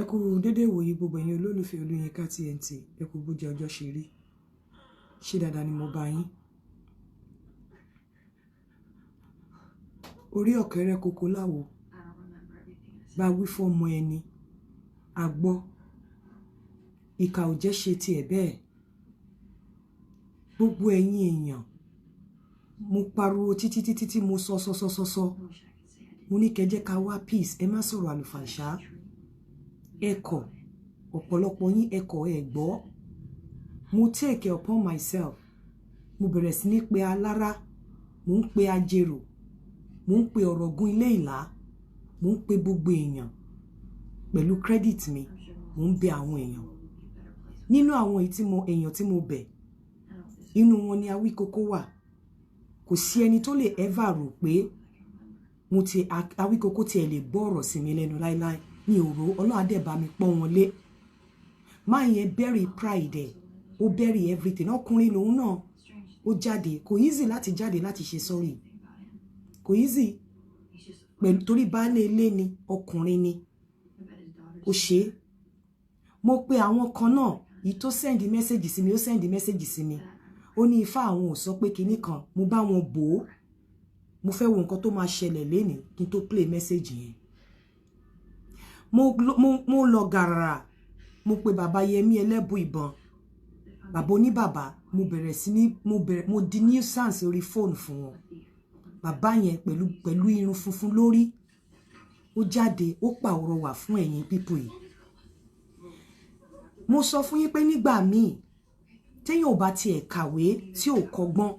Ẹ kú dédé ìwòyí gbogbo ẹ̀yin olólùfẹ́ Olúyinká TNT. Ẹ kú bójú ọjọ́ ṣe rí. Ṣé dáadáa ni mo bá yín? Orí ọ̀kẹ́rẹ́ koko láwo. Bá wí fún ọmọ ẹni. A gbọ́. Ìkà ò jẹ́ ṣe tiẹ̀ bẹ́ẹ̀. Gbogbo ẹ̀yin èèyàn. Mo pariwo títí mo sọ. Mo ní kẹ́ jẹ́ ká wá peace. Ẹ má sọ̀rọ̀ àlùfàǹṣá. Ẹ̀kọ́. Ọ̀pọ̀lọpọ̀ yín ẹ̀kọ́ ẹ gbọ́. Mo take it upon myself. Mo bẹ̀rẹ̀ sí ní pe alára. Mo ń pe ajérò. Mo ń pe ọ̀rọ̀gún ilé ìlá. Mo ń pe gbogbo èèyàn. Pẹ̀lú credit mi, mo ń bẹ àwọn èèyàn. Nínú àwọn èèyàn tí mo bẹ̀, inú wọn ni Awíkókó wà. Kò sí ẹni tó lè ever rò pé Awíkókó tí ẹ lè gbọ́ ọ̀rọ̀ sí mi lẹ́nu láíláí. Mi ò rò Ọlọ́run á dẹ̀ bá mi pọ́n wọn lé. Máa yẹn bury pride ẹ̀. Ó bury everything. Ọkùnrin lòun náà. Ó jáde. Kò easy láti jáde láti ṣe sorry. Kò easy. Pẹ̀lú torí baálé ilé ni, ọkùnrin ni. Ó ṣe. Mo pe àwọn kan náà, yìí tó send message sí mi, ó send message sí mi. Ó ní ifá àwọn ò sọ pé kinní kan, mo bá wọn bò ó. Mo fẹ́ wo nǹkan tó máa ṣẹlẹ̀ lénìí kí n tó play message yẹn. Mo lọ gàràrà. Mo pe bàbá Yẹmí ẹlẹ́bù ìbọn. Bàbá oníbàbá, mo di nuisance orí fóònù fún wọn. Bàbá yẹn pẹ̀lú irun funfun lórí. Ó jáde, ó pàwọ̀rọ̀ wà fún ẹ̀yin people yìí. Mo sọ fún yín pé nígbà míì, téèyàn ò bá tiẹ̀ kàwé tí ò kọ́gbọ́n.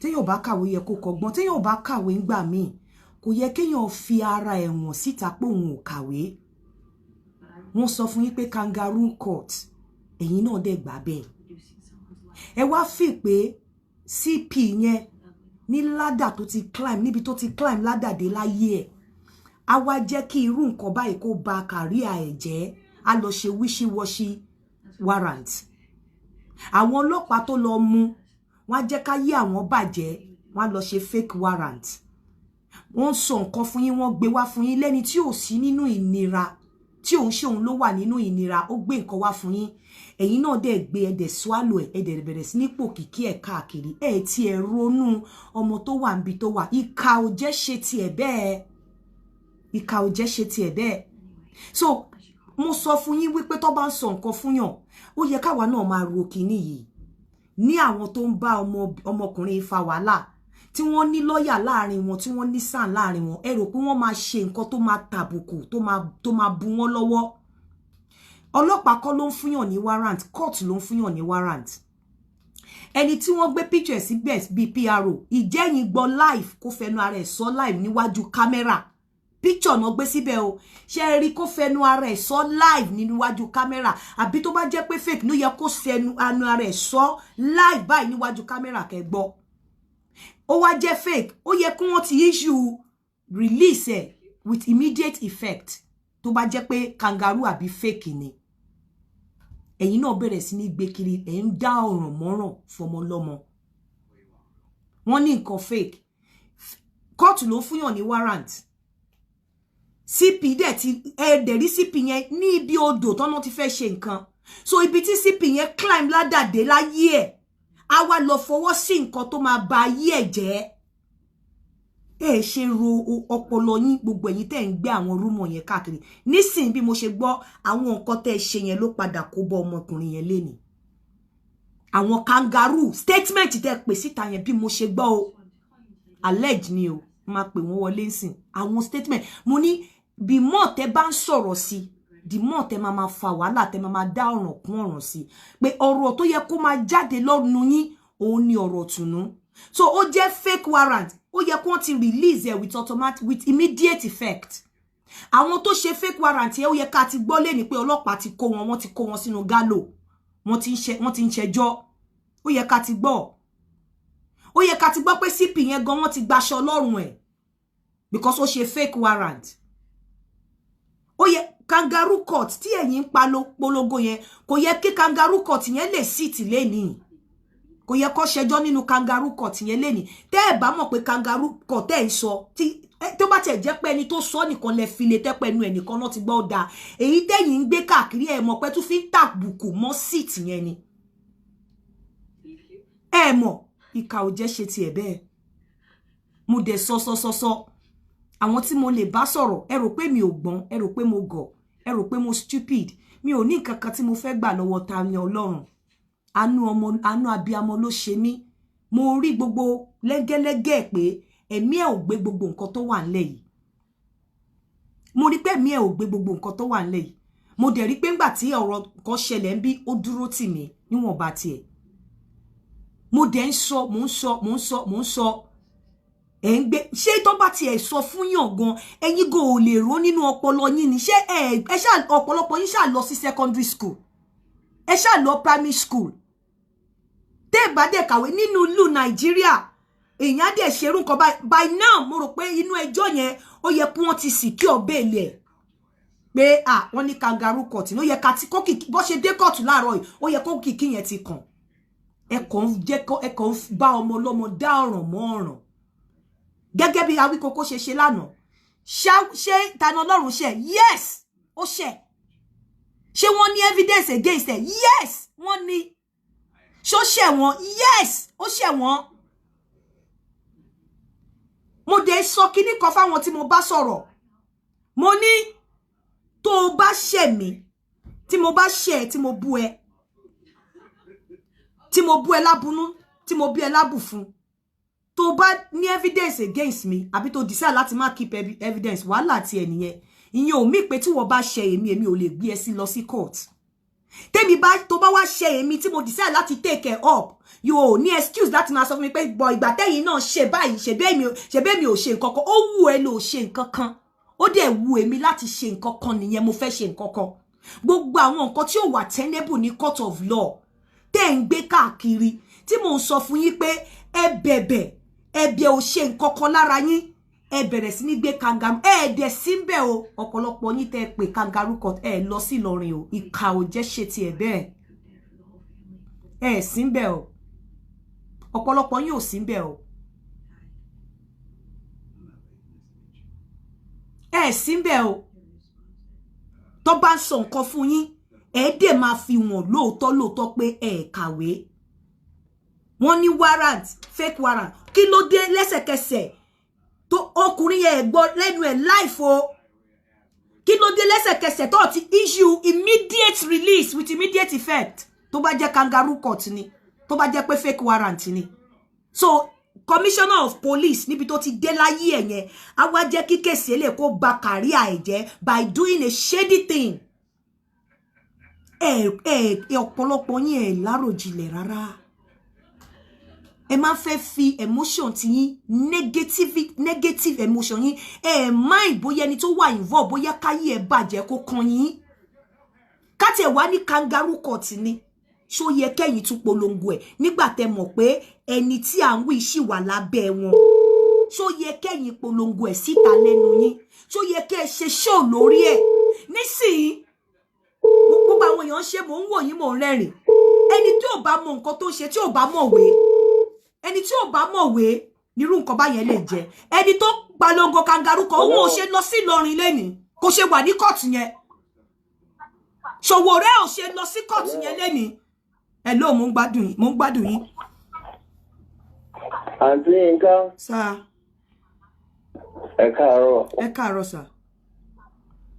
Téèyàn ò bá kàwé yẹ kó kọ́gbọ́n. Téèyàn ò bá kàwé ńgbà míì, kò yẹ kéèyàn fi ara ẹ̀wọ̀n síta pé òun ò kàwé. Wọ́n sọ fún yín pé kangaroo court, ẹ̀yin náà dẹ̀ gbà bẹ́ẹ̀. Ẹ wá fi pé CP yẹn ní ládà tó ti climb, níbi tó ti climb ládà dé láyé ẹ̀. A wá jẹ́ kí irú nǹkan báyìí kó ba kàríà ẹ̀ jẹ́. A lọ ṣe wishy-washy warrant. Àwọn ọlọ́pàá tó lọ mú, wọ́n jẹ́ ká yé àwọn bàjẹ́, wọ́n lọ ṣe fake warrant. Wọ́n sọ nǹkan fún yín, wọ́n gbé wá fún yín lẹ́ni tí ò sí nínú ìnira, tí òun ṣe òun ló wà nínú ìnira, ó gbé nǹkan wá fún yín. Ẹ̀yin náà dẹ̀ gbé ẹ̀dẹ̀ swallow ẹ̀, ẹ̀dẹ̀ bẹ̀rẹ̀ sí ní pòkìkí ẹ̀ káàkiri. Ẹ̀ tí ẹ ronú ọmọ tó wà níbi tó wà. Ìkà ò jẹ́ ṣe tiẹ̀ bẹ́ẹ̀. Ìkà ò jẹ́ ṣe tiẹ̀ bẹ́ẹ̀. So, mo sọ fún yín wípé tó bá ń sọ nǹkan fún yàn, ó yẹ káwa náà máa ro kíní yìí. Ní àwọn tó ń bá ọmọkùnrin fa wàhálà, tí wọ́n ní lọ́yà láàrin wọn, tí wọ́n ní sàn láàrin wọn, ẹ rò pé wọ́n máa ṣe nǹkan tó máa tàbùkù, tó máa bu wọ́n lọ́wọ́. Ọlọ́pàá kọ́ ló ń fúnyàn ní warrant, court ló ń fúnyàn ní warrant. Ẹni tí wọ́n gbé picture sí bíi PRO, ìjẹ́yìn gbọ́ live kó fẹnu ara ẹ̀ sọ live níwájú kámẹ́rà. Picture náà gbé síbẹ̀ o. Ṣé rí kó fẹnu ara ẹ̀ sọ live níwájú kámẹ́rà, àbí tó bá jẹ́ pé fake ló yẹ kó fẹnu ara ẹ̀ sọ live báyìí níwájú kámẹ́rà kẹ́ gbọ́. Ó wá jẹ́ fake, ó yẹ kí wọ́n ti issue release ẹ̀ with immediate effect. Tó bá jẹ́ pé kangaroo àbí fake ni. Ẹ̀yin náà bẹ̀rẹ̀ sí ní gbé kiri, ẹ̀ ń dá ọ̀ràn mọ́ràn fọmọ lọ́mọ. Wọ́n ní nǹkan fake. Court ló fúnyàn ní warrant. CP dẹ̀ ti dẹ̀ rí CP yẹn ní ibi odò tọ́nà ti fẹ́ ṣe nǹkan. So ibi tí CP yẹn climb ládàdé láyé ẹ̀, a wá lọ fọwọ́ sí nǹkan tó máa ba ayé ẹ̀ jẹ́. Ẹ ṣe ro ọpọlọ yín, gbogbo ẹ̀yin tẹ́ ń gbé àwọn rúmọ̀ yẹn káàkiri. Nísìn bí mo ṣe gbọ́, àwọn nǹkan tẹ́ ṣe yẹn ló padà kó bọ́ ọmọkùnrin yẹn lénìí. Àwọn kangaroo statement tẹ́ pè síta yẹn bí mo ṣe gbọ́ o. Alleged ni o. Máa pè wọ́n wọlé nsìn. Àwọn statement. Mo ní bí mọ́ tẹ́ bá ń sọ̀rọ̀ sí, di mọ́ tẹ́ máa fa wàhálà, tẹ́ máa dá ọ̀ràn kún ọ̀ràn sí. Pé ọ̀rọ̀ tó yẹ kó máa jáde lọ́nu yín, òun ni ọ̀rọ̀ tùnú. So ó jẹ́ fake warrant. Ó yẹ kó ti release ẹ̀ with immediate effect. Àwọn tó ṣe fake warrant yẹn ó yẹ ká ti gbọ́ lẹ́ni pé ọlọ́pàá ti kó wọn, wọ́n ti kó wọn sínú gálò. Wọ́n ti ń ṣẹjọ́. Ó yẹ ká ti gbọ́. Ó yẹ ká ti gbọ́ pé CP yẹn gan wọ́n ti gbaṣọ lọ́rùn ẹ̀. Because ó ṣe fake warrant. Ó yẹ kangaroo court tí ẹ̀yin ń polongo yẹn, kò yẹ kí kangaroo court yẹn lè sit lẹ́ni. Kò yẹ kó ṣẹjọ́ nínú kangaroo court yẹn lẹ́ni. Tẹ́ ẹ bá mọ̀ pé kangaroo court ẹ̀ ń sọ, tí tó bá tẹ̀ jẹ́ pé ẹni tó sọ nìkan lẹ fi lè tẹ́pẹ́ ẹnu ẹnìkan náà ti gbọ́ da èyí tẹ́yìn ń gbé káàkiri ẹ̀ mọ̀ pé tún fi ń tàbùkù mọ́ síìtì yẹn ni ẹ mọ̀ ìkà ò jẹ́ ṣe tiẹ̀ bẹ́ẹ̀ mo dẹ̀ sọ àwọn tí mo lè bá sọ̀rọ̀ ẹ rò pé mi ò gbọ́n ẹ rò pé mo gọ̀ ẹ rò pé mo stupid mi ò ní nǹkan kan tí mo fẹ́ gbà lọ́wọ́ TaniỌlọrun àánú abiyamọ ló ṣe mí mo rí gbogbo lẹ́gẹ́lẹ́gẹ́ pé ẹ̀mí ẹ̀ ò gbé gbogbo nǹkan tó wà nílẹ̀ yìí mo rí pé ẹ̀mí ẹ̀ ò gbé gbogbo nǹkan tó wà nílẹ̀ yìí mo dẹ̀ rí pé ńgbà tí ọ̀rọ̀ kan ṣẹlẹ̀ ń bí ó dúró tì mí níwọ̀nba tiẹ̀ mo dẹ̀ ń sọ mò ń sọ ẹ̀ ń gbé ṣé tó bá tiẹ̀ sọ fún yàn gan ẹ̀yin go ò lè rò nínú ọpọlọ yín ni ṣé ẹ ṣá ọ̀pọ̀lọpọ̀ yín ṣá lọ sí secondary school ẹ ṣá lọ primary school tẹ́ bá dẹ̀ kàwé nínú ìlú Nàìjíríà èèyàn dẹ̀ ṣerú nǹkan by now mo rò pé inú ẹjọ́ yẹn ó yẹ kí wọ́n ti secure bail ẹ̀ pé wọ́n ní kangaroo court ní ó yẹ ká tí kó kìkì bó ṣe dé court láàárọ̀ yìí ó yẹ kó kìkì yẹn ti kàn ẹ̀kọ́ bá ọmọ ọlọ́mọ dá ọ̀ràn mọ́ ọ̀ràn gẹ́gẹ́ bí Awíkókó ṣe lánàá ṣé TaniỌlọrun ṣe yes ó ṣe ṣé wọ́n ní evidence against ẹ̀ yes wọ́n ní ṣó ṣe wọ́n yes ó ṣe wọ́n mo dé sọ kíní kan fáwọn tí mo bá sọ̀rọ̀ mo ní tó bá ṣẹ̀ mí tí mo bá ṣẹ̀ tí mo bú ẹ lábùnú tí mo bí ẹ lábù fún tó bá ní evidence against me àbí tó decide láti má keep evidence wàhálà ti ẹ nìyẹn ìyẹn ò mí pé tí wọ́n bá ṣẹ̀ èmi ò lè gbé ẹ sí lọ sí court tèmi bá tó bá wá ṣẹ̀ èmi tí mo decide láti take it up yóò ní excuse láti máa sọ fún mi pé bọ̀ ìgbà tẹ́yìn náà ṣe báyìí ṣebí mi ò ṣe nǹkan kan ó wù ẹ́ ló ṣe nǹkan kan ó dẹ̀ wù èmi láti ṣe nǹkan kan nìyẹn mo fẹ́ ṣe nǹkan kan gbogbo àwọn nǹkan tí ò wà tenable ní court of law tẹ́ ń gbé káàkiri tí mò ń sọ fún yín pé ẹ bẹ̀bẹ̀ ò ṣe nǹkan kan lára yín ẹ bẹ̀rẹ̀ sí ní gbé kangaroo dẹ̀ sí ń bẹ̀ o ọ̀pọ̀lọpọ̀ yín tẹ́ pé kangaroo court lọ sí Ìlọrin o ìkà ò jẹ́ ṣe tiẹ̀ bẹ́ẹ̀ sí ń bẹ̀ o ọ̀pọ̀lọpọ̀ yín ò sí ń bẹ̀ o sí ń bẹ̀ o tó bá ń sọ nǹkan fún yín dẹ̀ máa fi wọ́n lóòótọ́ pé kàwé wọ́n ní warrant fake warrant kí ló dé lẹ́sẹ̀kẹsẹ̀ tó ọkùnrin yẹn gbọ́ lẹ́nu ẹ̀ life o kí ló dé lẹ́sẹ̀kẹsẹ̀ tó ti issue immediate release with immediate effect tó bá jẹ́ kangaroo court ni tó bá jẹ́ pé fake warrant ni so commissioner of police níbi tó ti dé láyé ẹ̀ yẹn á wá jẹ́ kí kèsì lè kó ba career ẹ̀ jẹ́ by doing a shady thing ọ̀pọ̀lọpọ̀ yín láròjinlẹ̀ rárá ẹ máa fẹ́ fi emotion ti yín negative emotion yín mind bóyá ẹni tó wà involve bóyá káyé ẹ bàjẹ́ kó kan yín káti wá ní kangaroo court ni ṣó yẹ kẹ́yìn tún polongo ẹ̀ nígbà tẹ́ mọ̀ pé ẹni tí à ń wí ṣì wà lábẹ́ wọn ṣó yẹ kẹ́yìn polongo ẹ̀ síta lẹ́nu yín ṣó yẹ kẹ́ ẹ ṣe show lórí ẹ̀ nísìnyí gbogbo àwọn èèyàn ṣe mò ń wò yín mò ń rẹ́rìn ẹni tí ò bá mọ nǹkan tó ṣe tí ò bá mọ̀wé ẹni tí ò bá mọ̀wé nírú nǹkan báyẹn lè jẹ ẹni tó polongo kangaroo kan òun ò ṣe lọ sí Ìlọrin lẹ́ni kò ṣe wà ní kóòtù yẹn Ṣòwòrẹ́ ò ṣe lọ sí kóòtù yẹn lẹ́ni hello mo ń gbádùn yín. Àǹtí Yínká. Sá. Ẹ káàárọ̀. Ẹ káàárọ̀ sá.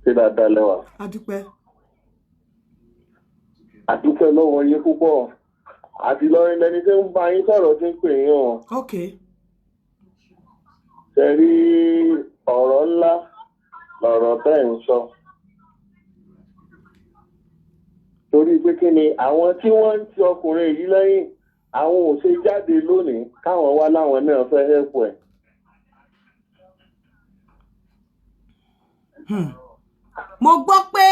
Ṣé dáadáa lẹ́wà? Adúpẹ́. Àdúpẹ́ lọ́wọ́ yín púpọ̀. Àti Ìlọrin lẹni tí ń bá yín sọ̀rọ̀ tí ń pè yín o. Okay. Ṣé rí ọ̀rọ̀ ńlá lọ̀rọ̀ tẹ́ ń sọ. Torí pé kí ni àwọn tí wọ́n ń ti ọkùnrin yìí lẹ́yìn àwọn ò ṣe jáde lónìí káwọn wá láwọn náà fẹ́ hẹ́pù ẹ̀. Mo gbọ́ pé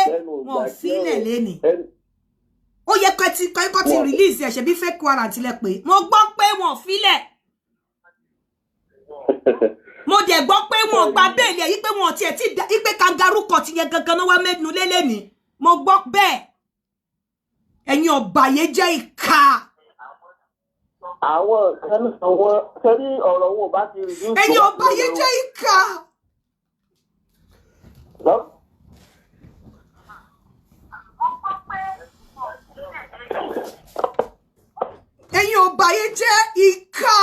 wọ́n sílẹ̀ lẹ́nìí. Ó yẹ kọ́ ti release ẹ̀ ṣe bí fake warrant lẹ pé mo gbọ́ pé wọ́n filẹ̀. Mo dẹ̀ gbọ́ pé wọ́n gba bẹ́ẹ̀lì ẹ̀ yí pé wọ́n tiẹ̀ ti yí pé kangaroo court yẹn gangan náà wá mẹ́nu lélẹ̀ ni mo gbọ́ bẹ́ẹ̀. Ẹ̀yin ọ̀bàyéjẹ́ ìkà. Àwọn kan àwọn sẹ́rí ọ̀rọ̀ wọn bá ti rí. Ẹ̀yin ọ̀bàyéjẹ́ ìkà. ẹ̀yin ò báyé jẹ́ ìkà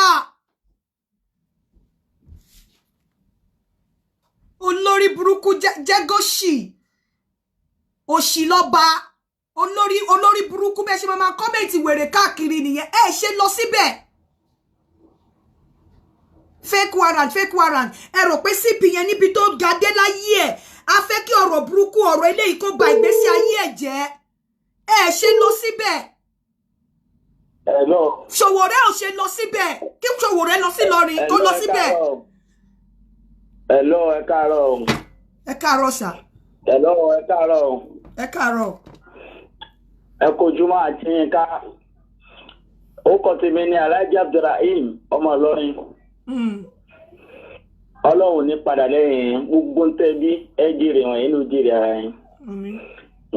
olórí burúkú jẹ́gọ́ṣì òṣì lọ́ba olórí burúkú bẹ́ẹ̀ ṣe máa kọ́mẹ̀ntì wèrè káàkiri nìyẹn ẹ ṣe lọ síbẹ̀ fake warrant ẹ rò pé CP yẹn níbi tó ga dé láyé ẹ̀ a fẹ́ kí ọ̀rọ̀ burúkú ọ̀rọ̀ eléyìí kó ba ìgbésí ayé ẹ̀ jẹ́ ẹ ṣe lọ síbẹ̀. Ṣòwòrẹ ò ṣe lọ síbẹ̀ kí Ṣòwòrẹ lọ sí Ìlọrin tó lọ síbẹ̀. Hello, ẹ káàárọ̀. Ẹ káàárọ̀ sà. Hello, ẹ káàárọ̀. Ẹ káàárọ̀. Ẹ kojúmọ́ àti Yínká. Ó kọ tèmi ní Alhaji Abdulrahim ọmọ Ìlọrin. Ọlọ́run ní padà lẹ́yìn gbogbo ń tẹ́bí ẹ jèrè wọ̀nyí ló jèrè ara yín.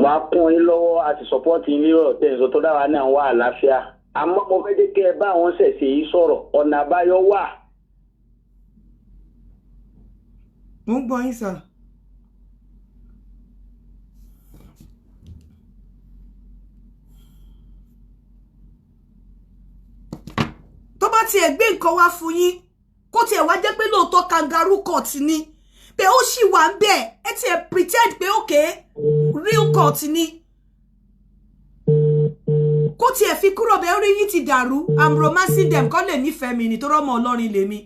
Wọ́n á kún yín lọ́wọ́ àti sọ́pọ́ọ̀tì yín lérò tẹ̀sán tó dáwà náà wà àlàáfíà. Àmọ́ mo fẹ́ dé kẹ́ ẹ bá àwọn ṣẹ̀ṣẹ̀ yìí sọ̀rọ̀ ọ̀nà àbáyọ wà. Mo ń gbọ́ yín sà. Tó bá tiẹ̀ gbé nǹkan wá fún yín kó tiẹ̀ wá jẹ́ pé lóòótọ́ kangaroo court ni pé ó sì wà ń bẹ̀ ẹ tiẹ̀ pretend pé okay real court ni kó tiẹ̀ fi kúrò bẹ́ẹ̀ orí yín ti dàrú I'm romancing them kọ́ lè nífẹ̀ẹ́ mi nítorí ọmọ Ọlọ́rin lèmi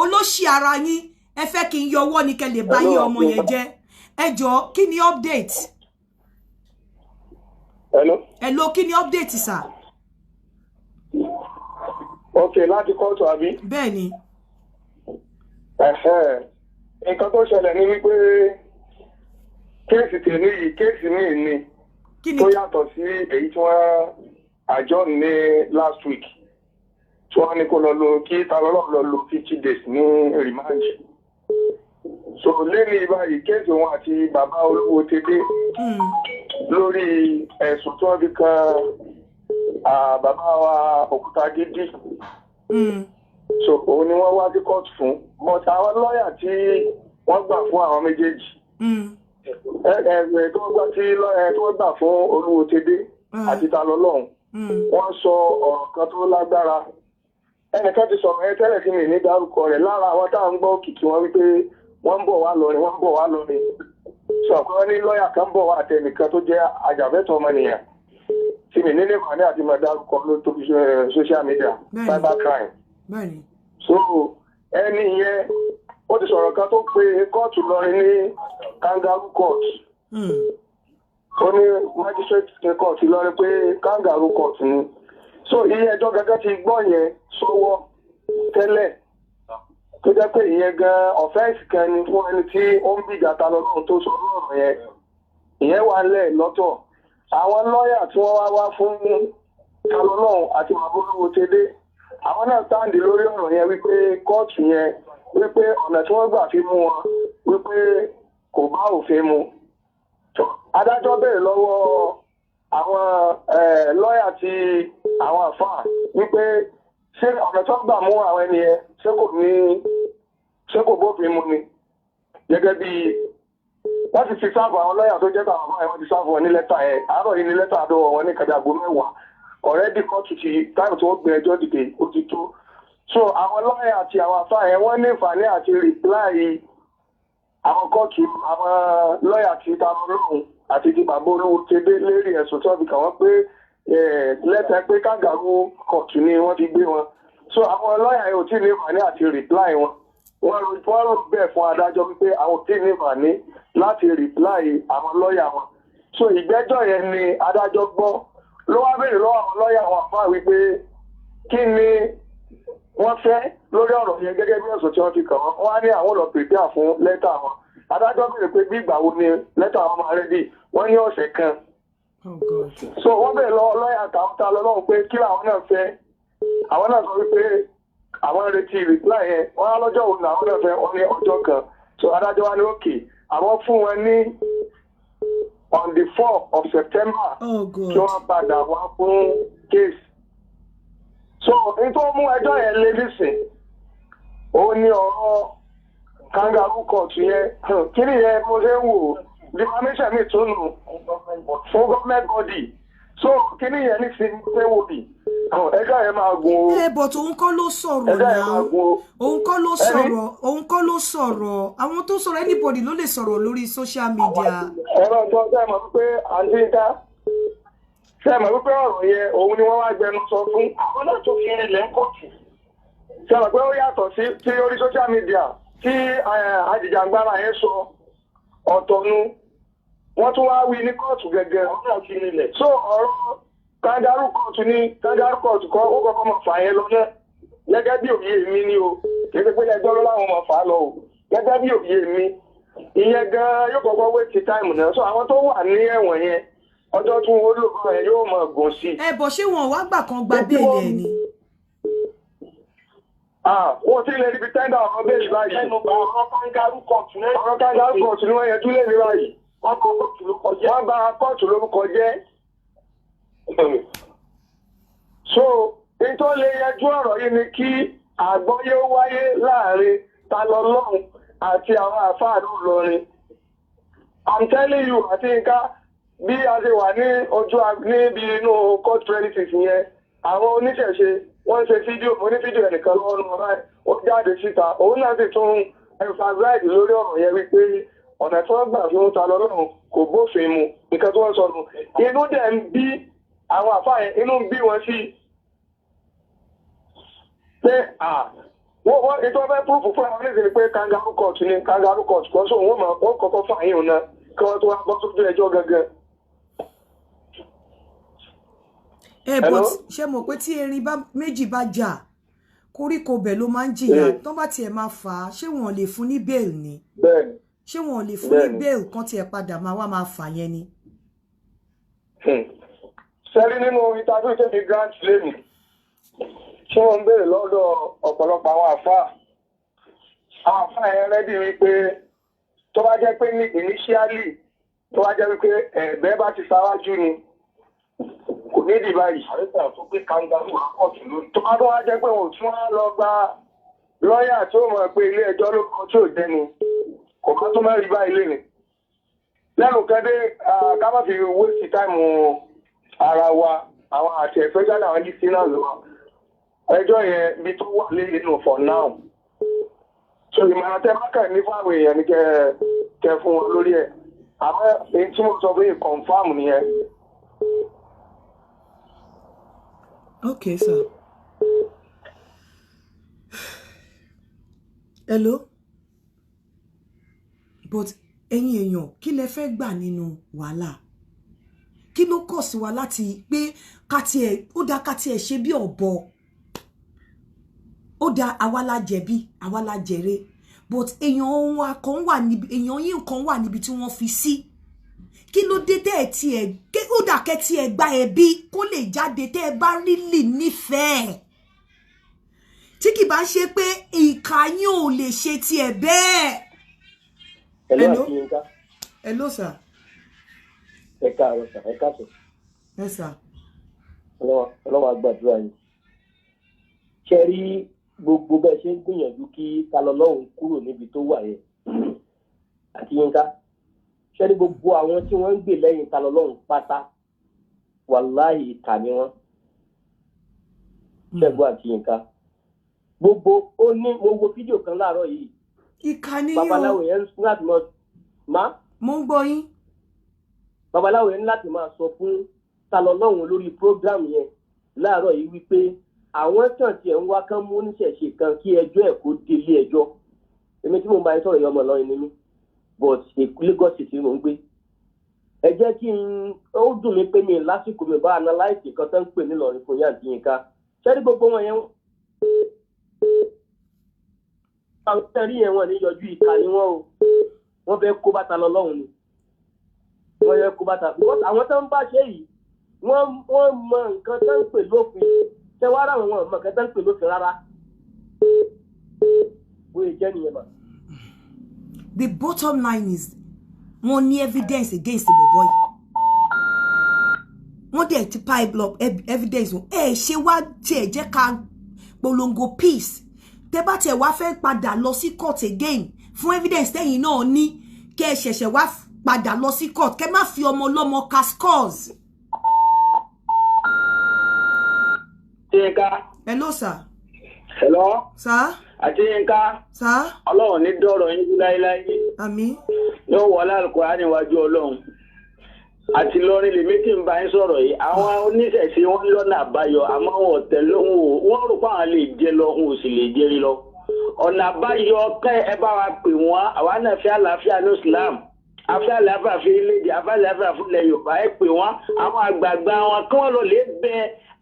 olóṣì ara yín ẹ fẹ́ kí n yọwọ́ ní kẹ́ lè bá yí ọmọ yẹn jẹ́ ẹ jọ̀ọ́ kí ni update. Hello kí ni update sà. Okay, láti kóòtù àbí. Bẹ́ẹ̀ ni. Nǹkan tó ṣẹlẹ̀ ni wípé kéèsì tèmi yìí kéèsì míì ni tó yàtọ̀ sí èyí tí wọ́n àjọ ní last week tí wọ́n ní kó lọ lo kí TaniỌlọrun lọ lo 50 days ní remand. So lẹ́ni báyìí kéèsì wọn àti bàbá olówó tèdè lórí ẹ̀sùn tí wọ́n fi kan bàbá wa òkúta gidi. So òun ni wọ́n wá sí court fún but àwọn lọ́ọ̀yà tí wọ́n gbà fún àwọn méjèèjì tó wọ́n gbà fún olówó tèdè àti TaniỌlọrun wọ́n sọ ọ̀rọ̀ kan tó lágbára ẹnìkan ti sọ̀rọ̀ ẹ tẹ́lẹ̀ sí mi ní dárúkọ rẹ̀ lára àwọn táwọn ń gbọ́ òkìkí wọn wípé wọ́n ń bọ̀ wá lọ́rin sọ pé wọ́n ní lọ́ọ̀yà kan ń bọ̀ wá àtẹnìkan tó jẹ́ ajàfẹ́tọ̀ọ́ ọmọnìyàn tí mi nílé wà ní àti máa dárúkọ ló tó fi social media cyber crime. So ẹni yẹn ó ti sọ̀rọ̀ kan tó pe kóòtù lọ́rin ní kangaroo court. Ó ní magistrate court lọ́rin pé kangaroo court ni. So ilé ẹjọ́ gẹ́gẹ́ ti gbọ́ yẹn sọ́wọ́ tẹ́lẹ̀ tó jẹ́ pé ìyẹn gan offense kan ni fún ẹni tí ó ń bìjà TaniỌlọrun tó sọ lọ́rọ̀ yẹn. Ìyẹn wà lẹ̀ lọ́tọ̀. Àwọn lọ́ọ̀yà tí wọ́n wá fún TaniỌlọrun àti bàbá olówó tèdè àwọn náà sáǹdì lórí ọ̀rọ̀ yẹn wípé kóòtù yẹn wípé ọ̀nà tí wọ́n gbà fi mú wọn wípé kò bá òfin mu. Adájọ́ béèrè lọ́wọ́ àwọn lọ́ọ̀yà tí àwọn àfáà wípé ṣé ọ̀nà tí wọ́n gbà mú àwọn ẹni yẹn ṣé kò bófin mu ni gẹ́gẹ́ bí wọ́n ti fi sáàbù àwọn lọ́yà tó jẹ́ tàwọn àwọn ti sáàbù wọn ní lẹ́tà ẹ̀ àárọ̀ yìí ní lẹ́tà àdọ́wọ̀ wọn ní kàdàgbò 10 ọ̀rẹ́dì kóòtù ti táìmù tí wọ́n gbé ẹjọ́ dìde ó ti tó. So àwọn lọ́yà àti àwọn afá ẹ̀ wọ́n ní ìfàní àti rìpláì àwọn kóòtù àwọn lọ́yà àti TaniỌlọrun àti ti bàbá olówó tèdè lérí ẹ̀sùn tí wọ́n fi kàn wọ́n pé lẹ́tà pé kangaroo kóòtù ni wọ́n ti gbé wọn. So àwọn lọ́yà yóò tí ní ìfàní àti rìpláì wọn wọ́n rò bẹ́ẹ̀ fún adájọ́ wípé àwọn tí ní ìfàní láti rìpláì àwọn lọ́yà wọn. So ìgbẹ́jọ́ yẹn ni adájọ́ gbọ́ ló wá béèrè lọ́wọ́ àwọn lọ́yà wọn àfáà wípé kí ni wọ́n fẹ́ lórí ọ̀rọ̀ yẹn gẹ́gẹ́ bí ẹ̀sùn tí wọ́n fi kàn wọ́n wá ní àwọn lọ prepare fún lẹ́tà wọn. Adájọ́ béèrè pé bí ìgbà wo ni lẹ́tà wọn máa rẹ́dì wọ́n ní ọ̀sẹ̀ kan. So wọ́n béèrè lọ́wọ́ lọ́yà TaniỌlọrun pé kí làwọn náà fẹ́ àwọn náà sọ wípé àwọn retí reply yẹn wọ́n á lọ́jọ́ òun làwọn náà fẹ́ wọ́n ní ọjọ́ kan. So adájọ́ wá ní òkè àwọn fún wọn ní on the 4th of September kí wọ́n padà wá fún case. So ní tó mú ẹjọ́ yẹn lé nísìn òun ní ọ̀rọ̀ kangaroo court yẹn kí ni yẹn mo ṣe ń wò defamation mi tún nù fún government body so kí ni yẹn ní sí pé wò bí ẹjọ́ yẹn máa gun o. But òun kọ́ ló sọ̀rọ̀ náà òun kọ́ ló sọ̀rọ̀ àwọn tó sọ̀rọ̀ anybody ló lè sọ̀rọ̀ lórí social media. ẹ̀rọ tó ṣe mọ̀ wípé àǹtí ká ṣe mọ̀ wípé ọ̀rọ̀ yẹn òun ni wọ́n wá gbẹnu sọ fún àwọn náà tó fi ilẹ̀ ń kọ̀tù ṣe mọ̀ pé ó yàtọ̀ sí tí orí social media tí àjìjàngbara yẹn sọ ọ̀tọ̀nu wọ́n tún wá wí ní kóòtù gẹ́gẹ́ ọ̀nà fi ilẹ̀ so ọ̀rọ̀ kangaroo court ni kangaroo court kọ́ ó kọ́kọ́ mọ̀ fà yẹn lọ náà gẹ́gẹ́ bí òye mi ni o kì í ṣe pé ẹjọ́ ló láwọn mọ̀ fà lọ o gẹ́gẹ́ bí òye mi ìyẹn gan yóò kọ́kọ́ waste time náà so àwọn tó wà ní ẹ̀wọ̀n yẹn ọjọ́ tí wọ́n lò fún ẹ yóò mọ̀ gùn sí. Bọ̀ ṣé wọn wá gbà kan gba béèlì ẹ̀ ni. Wọ́n ti lè ríbi tẹ́ndà ọ̀rọ̀ béèlì báyìí. Ọ̀rọ̀ kangaroo court ni wọ́n yẹn dúlé ní báyìí. Wọ́n bá kóòtù lórúkọ jẹ́. So ètò lè yanjú ọ̀rọ̀ yìí ni kí àgbọ́yé ó wáyé láàrin TaniỌlọrun àti àwọn àfáà Ìlọrin. I'm telling you àti nǹkan bí a ṣe wà ní ojú níbi inú court premises yẹn àwọn oníṣẹ̀ṣe wọ́n ṣe fídíò mo ní fídíò ẹnìkan lọ́wọ́ náà báyìí ó jáde síta òun náà sì tún emphasize lórí ọ̀rọ̀ yẹn wípé ọ̀nà tí wọ́n gbà fún TaniỌlọrun kò bófin mu nǹkan tí wọ́n sọ nù inú dẹ̀ ń bí àwọn àfáà yẹn inú ń bí wọn sí pé wọ́n ètò ọbẹ̀ púrúfù fún àwọn oníṣẹ́ pé kangaroo court ni kangaroo court kọ́ sóun wọ́n kọ́kọ́ fà yín náà kí wọ́n tó wá bọ́ sójú ẹjọ́ gangan. But ṣé mọ̀ pé tí erin méjì bá jà koríko bẹ̀ ló máa ń jìyà tó bá tiẹ̀ máa fà á ṣé wọn lè fún ní bail ni ṣé wọn lè fún ní bail kan tiẹ̀ padà máa wá máa fà yẹn ni. sẹ́rí nínú interview tó fi grant lẹ́nu tí wọ́n ń béèrè lọ́dọ̀ ọ̀pọ̀lọpọ̀ àwọn àfáà yẹn rẹ́dí wípé tó bá jẹ́ pé ní initially tó bá jẹ́ wípé ẹ̀bẹ̀ bá ti sáwájú ni kò ní ìdí báyìí àríkà tó gbé kangaroo àkọ́tù lórí tó bá tó wá jẹ́ pé wọ́n tún wá lọ gba lọ́ọ̀yà tí ó mọ̀ pé ilé ẹjọ́ ló kọ tí ò jẹ́nu kò bá tó máa rí báyìí lẹ́nu lẹ́nu kẹ́dé ká má fi waste time ara wa àwọn àti especially àwọn listeners wa ẹjọ́ yẹn bí tó wà lé nínú for now so ìmọ̀ràn tẹ́ bá kàn ní fáwọn èèyàn ní kẹ́ fún wọn lórí ẹ̀ àmọ́ èyí tí mo sọ pé confam nìyẹn. Okay, sir. Hello? But ẹ̀yin èèyàn kí lẹ fẹ́ gbà nínú wàhálà? Kí ló kọ̀ sí wa láti pé ká tiẹ̀ ó dá ká tiẹ̀ ṣe bí ọ̀bọ? Ó dá àwa la jẹ̀bi, àwa la jèrè. But èèyàn wa kan wà níbi èèyàn yín kan wà níbi tí wọ́n fi sí. Kí ló dé tẹ́ tiẹ̀ ó dá kẹ́ tiẹ̀ gba ẹ̀bi kó lè jáde tẹ́ ẹ bá really nífẹ̀ẹ́. Tí kì bá ṣe pé ìkà yín ò lè ṣe tiẹ̀ bẹ́ẹ̀. Hello. Hello, sir. Ẹ káàárọ̀ sir, ẹ káàsán. Yes, sir. Ọlọ́wọ́ àgbàdúrà yìí. Ṣé rí gbogbo bẹ́ẹ̀ ṣe ń gbìyànjú kí TaniỌlọrun kúrò níbi tó wà yẹn àti Yínká. Ṣé rí gbogbo àwọn tí wọ́n ń gbè lẹ́yìn TaniỌlọrun pátá wàláhì ìkà ni wọ́n. Ṣẹ́gun àti Yínká. Gbogbo ó ní mo wo fídíò kan láàárọ̀ yìí. Ìkà ni Babaláwo yẹn ń láti mọ mo ń gbọ́ yín. Babaláwo yẹn láti máa sọ fún TaniỌlọrun lórí program yẹn láàárọ̀ yìí wípé àwọn tàn tí ẹ̀ ń wá kán mú oníṣẹ̀ṣe kan kí ẹjọ́ ẹ̀ kó délé ẹjọ́. Èmi tí mo bá ń sọ̀rọ̀ yọmọ lọ́rin ni mí but Lagos City mo ń gbé. Ẹ jẹ́ kí ó dùn mí pé mi lásìkò mi bá analyse kan tó ń pè ní Ìlọrin fún yá àti Yínká. Ṣé rí gbogbo wọn yẹn àwọn tẹ̀rí yẹn wọ́n ní yọjú ìka ni wọ́n o wọ́n fẹ́ kó bàtà TaniỌlọrun ni wọ́n yẹ kó bàtà àwọn tó ń bá ṣe yìí wọ́n mọ nǹkan tó ń pè lófin ṣé wàá ráwọn wọn mọ nǹkan tó ń pè lófin rárá bóyá jẹ́ nìyẹn mà. The bottom line is wọ́n ní evidence against the boy. Wọ́n dẹ̀ ti pipe up evidence wọn ṣé wá tiẹ̀ jẹ́ ká polongo peace. Tẹ́ bá tiẹ̀ wá fẹ́ padà lọ sí court again fún evidence tẹ́yin náà ní kẹ́ ṣẹ̀ṣẹ̀ wá padà lọ sí court kẹ́ má fi ọmọ lọ́mọ cascos. Yínká. Hello sir. Hello. Sir. Àti Yínká. Sir. Ọlọ́run ní dọ̀rọ̀ yín láíláí. Àmín. Yóò wọlé Al-Qur'ani níwájú Ọlọ́run. Àti lọ́rin lèmi tí ń bá yín sọ̀rọ̀ yìí. Àwọn oníṣẹ̀ṣe wọn lọ́nà àbáyọ àmọ́ wọn ò tẹ̀lé wọn rò pé àwọn lè jẹ lọ wọn ò sì lè jẹrí lọ. Ọ̀nà àbáyọ kẹ́ ẹ bá wa pè wọ́n àwa náà fẹ́ àlàáfíà ní Islam. Afẹ́ àlàáfíà fi léde afẹ́ àlàáfíà fún ilẹ̀ Yorùbá ẹ pè wọ́n àwọn àgbààgbà wọn kí wọ́n lọ lè bẹ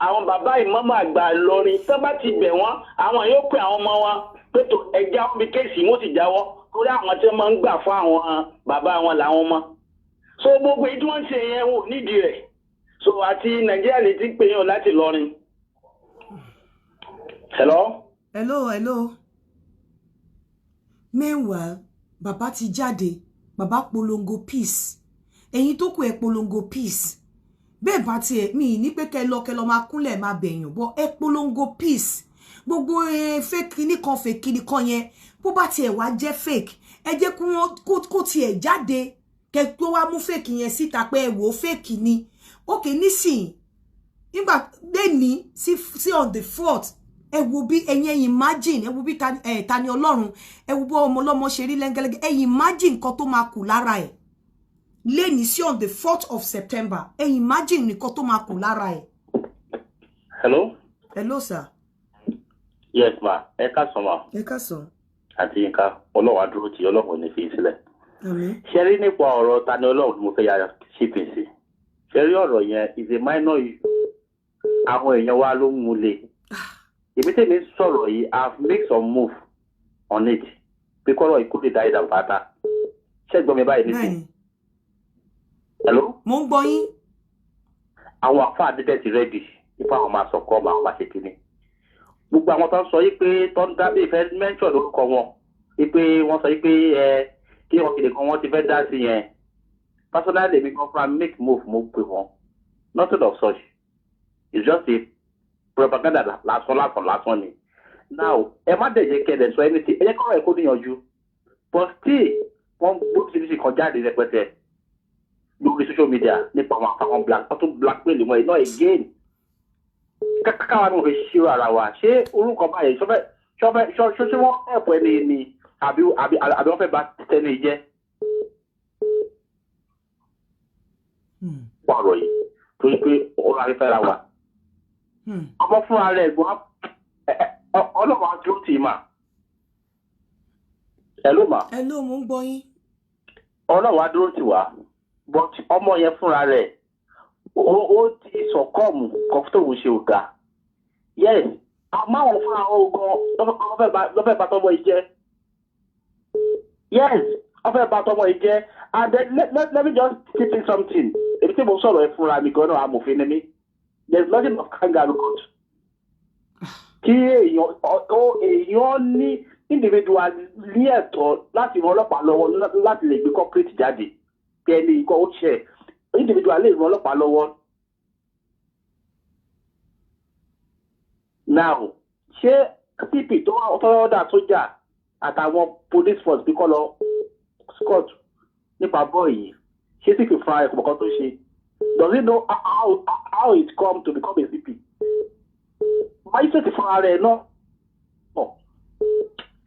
àwọn bàbá ìmáàmù àgbà lọrin tó bá ti bẹ̀ wọ́n àwọn yóò pè àwọn ọmọ wọn pé tó ẹja wọn bí kéèsì wọn ti jáwọ́ torí àwọn tí wọ́n máa ń gbà fún àwọn bàbá wọn làwọn mọ́. So gbogbo èyí tí wọ́n ń ṣe yẹn wò nídìí rẹ̀ so àti Nàìjíríà lè ti pè yàn láti lọrin. Hello. Meanwhile bàbá ti jáde bàbá polongo peace ẹ̀yin tó kù ẹ polongo peace bẹ́ẹ̀ bá tiẹ̀ mi ní pé kẹ́ lọ máa kúnlẹ̀ máa bẹ̀yàn bọ́ ẹ polongo peace gbogbo fake kini kan yẹn bó bá tiẹ̀ wá jẹ́ fake ẹ jẹ́ kó tiẹ̀ jáde kẹ́ tó wá mú fake yẹn síta pé ẹ wò fake ni okay nísìn nígbà lẹ́ni sí on the 4th ẹ wo bí ẹ̀yin imagine ẹ wo bí TaniỌlọrun ẹ wo bó ọmọ ọlọ́mọ ṣe rí lẹ́ngẹ́lẹ́gẹ́ ẹ̀yin imagine nǹkan tó máa kù lára ẹ̀ lẹ́ni sí on the 4th of September ẹ̀yin imagine nǹkan tó máa kù lára ẹ̀. Hello sir. Yes ma ẹ káàsán ma. Ẹ káàsán. Àti Yínká Ọlọ́run dúró tí Ọlọ́run ní fi sílẹ̀. Àmín. Ṣé rí nípa ọ̀rọ̀ TaniỌlọrun mo fẹ́ ya shipping sí. Ṣé rí ọ̀rọ̀ yẹn is a minor issue. Àwọn èèyàn wa ló mú le. Èmi tèmi sọ̀rọ̀ yìí I've made some move on it. Bí kọ́rọ̀ ikú lè dá ìdàgbà bàtà. Ṣé gbọ́ mi báyìí nísìnyí? Hello? Mo ń gbọ́ yín. Àwọn àfáà dídẹ̀ ti rẹ́dì nípa àwọn máa sọ̀kọ́ ọmọ àwọn máa ṣe kíní. Gbogbo àwọn tó ń sọ yìí pé tó ń dá bí ìfẹ́ mẹ́ńtọ̀ lórúkọ wọn wípé wọ́n sọ yìí pé kí wọ́n kìlẹ̀ kan wọ́n ti fẹ́ dá sí yẹn. Personally èmi kan fúnra make move mo pè wọ́n. Nothing of such. It's just a propaganda lásán ni. Now ẹ má dẹ̀ jẹ́ kẹ́dẹ̀ sọ anything ẹ jẹ́ kọ́rọ̀ ẹ̀ kó níyànjú. But still wọ́n gbóṣìṣì kan jáde rẹpẹtẹ lórí social media nípa àwọn àfahàn blackmail wọn iná again káwa ní wọn fi ṣírò ara wa ṣé orúkọ báyìí ṣé wọ́n ẹ̀pọ̀ ẹni ni àbí wọ́n fẹ́ bá tẹ́ni jẹ́ pààrọ̀ yìí torí pé ọ̀rọ̀ àrífẹ́ra wa ọmọ fúnra rẹ̀ gbọ́n ọlọ́wọ́ á dúró tì í mà. Hello mo ń gbọ́ yín. Ọlọ́wọ́ á dúró tì wá but ọmọ yẹn fúnra rẹ̀ ó ti sọ̀kọ́ọ̀mù kan tó wù ṣe ò ga yes àmọ́ àwọn fúnra ogun lọ́fẹ́ bá tọmọ yìí jẹ́ yes ọfẹ́ bá tọmọ yìí jẹ́ and then let me just keep in something èmi tí mo sọ̀rọ̀ ẹ fúnra mi gan-an amòfin ni mí there is nothing of kangaroo court kí èèyàn ní individual ní ẹ̀tọ́ láti ran ọlọ́pàá lọ́wọ́ láti lè gbé corporate jáde kẹ́ni nǹkan ó ṣe individual lè ran ọlọ́pàá lọ́wọ́. Now ṣé CP tó ọ̀dà sójà àtàwọn police force bí kọ́ lọ scott nípa bọ́ọ̀ yìí ṣé CP fúnra ẹ̀kọ́ kan tó ṣe does he know how it come to become a CP? Májísírèètì fúnra rẹ̀ náà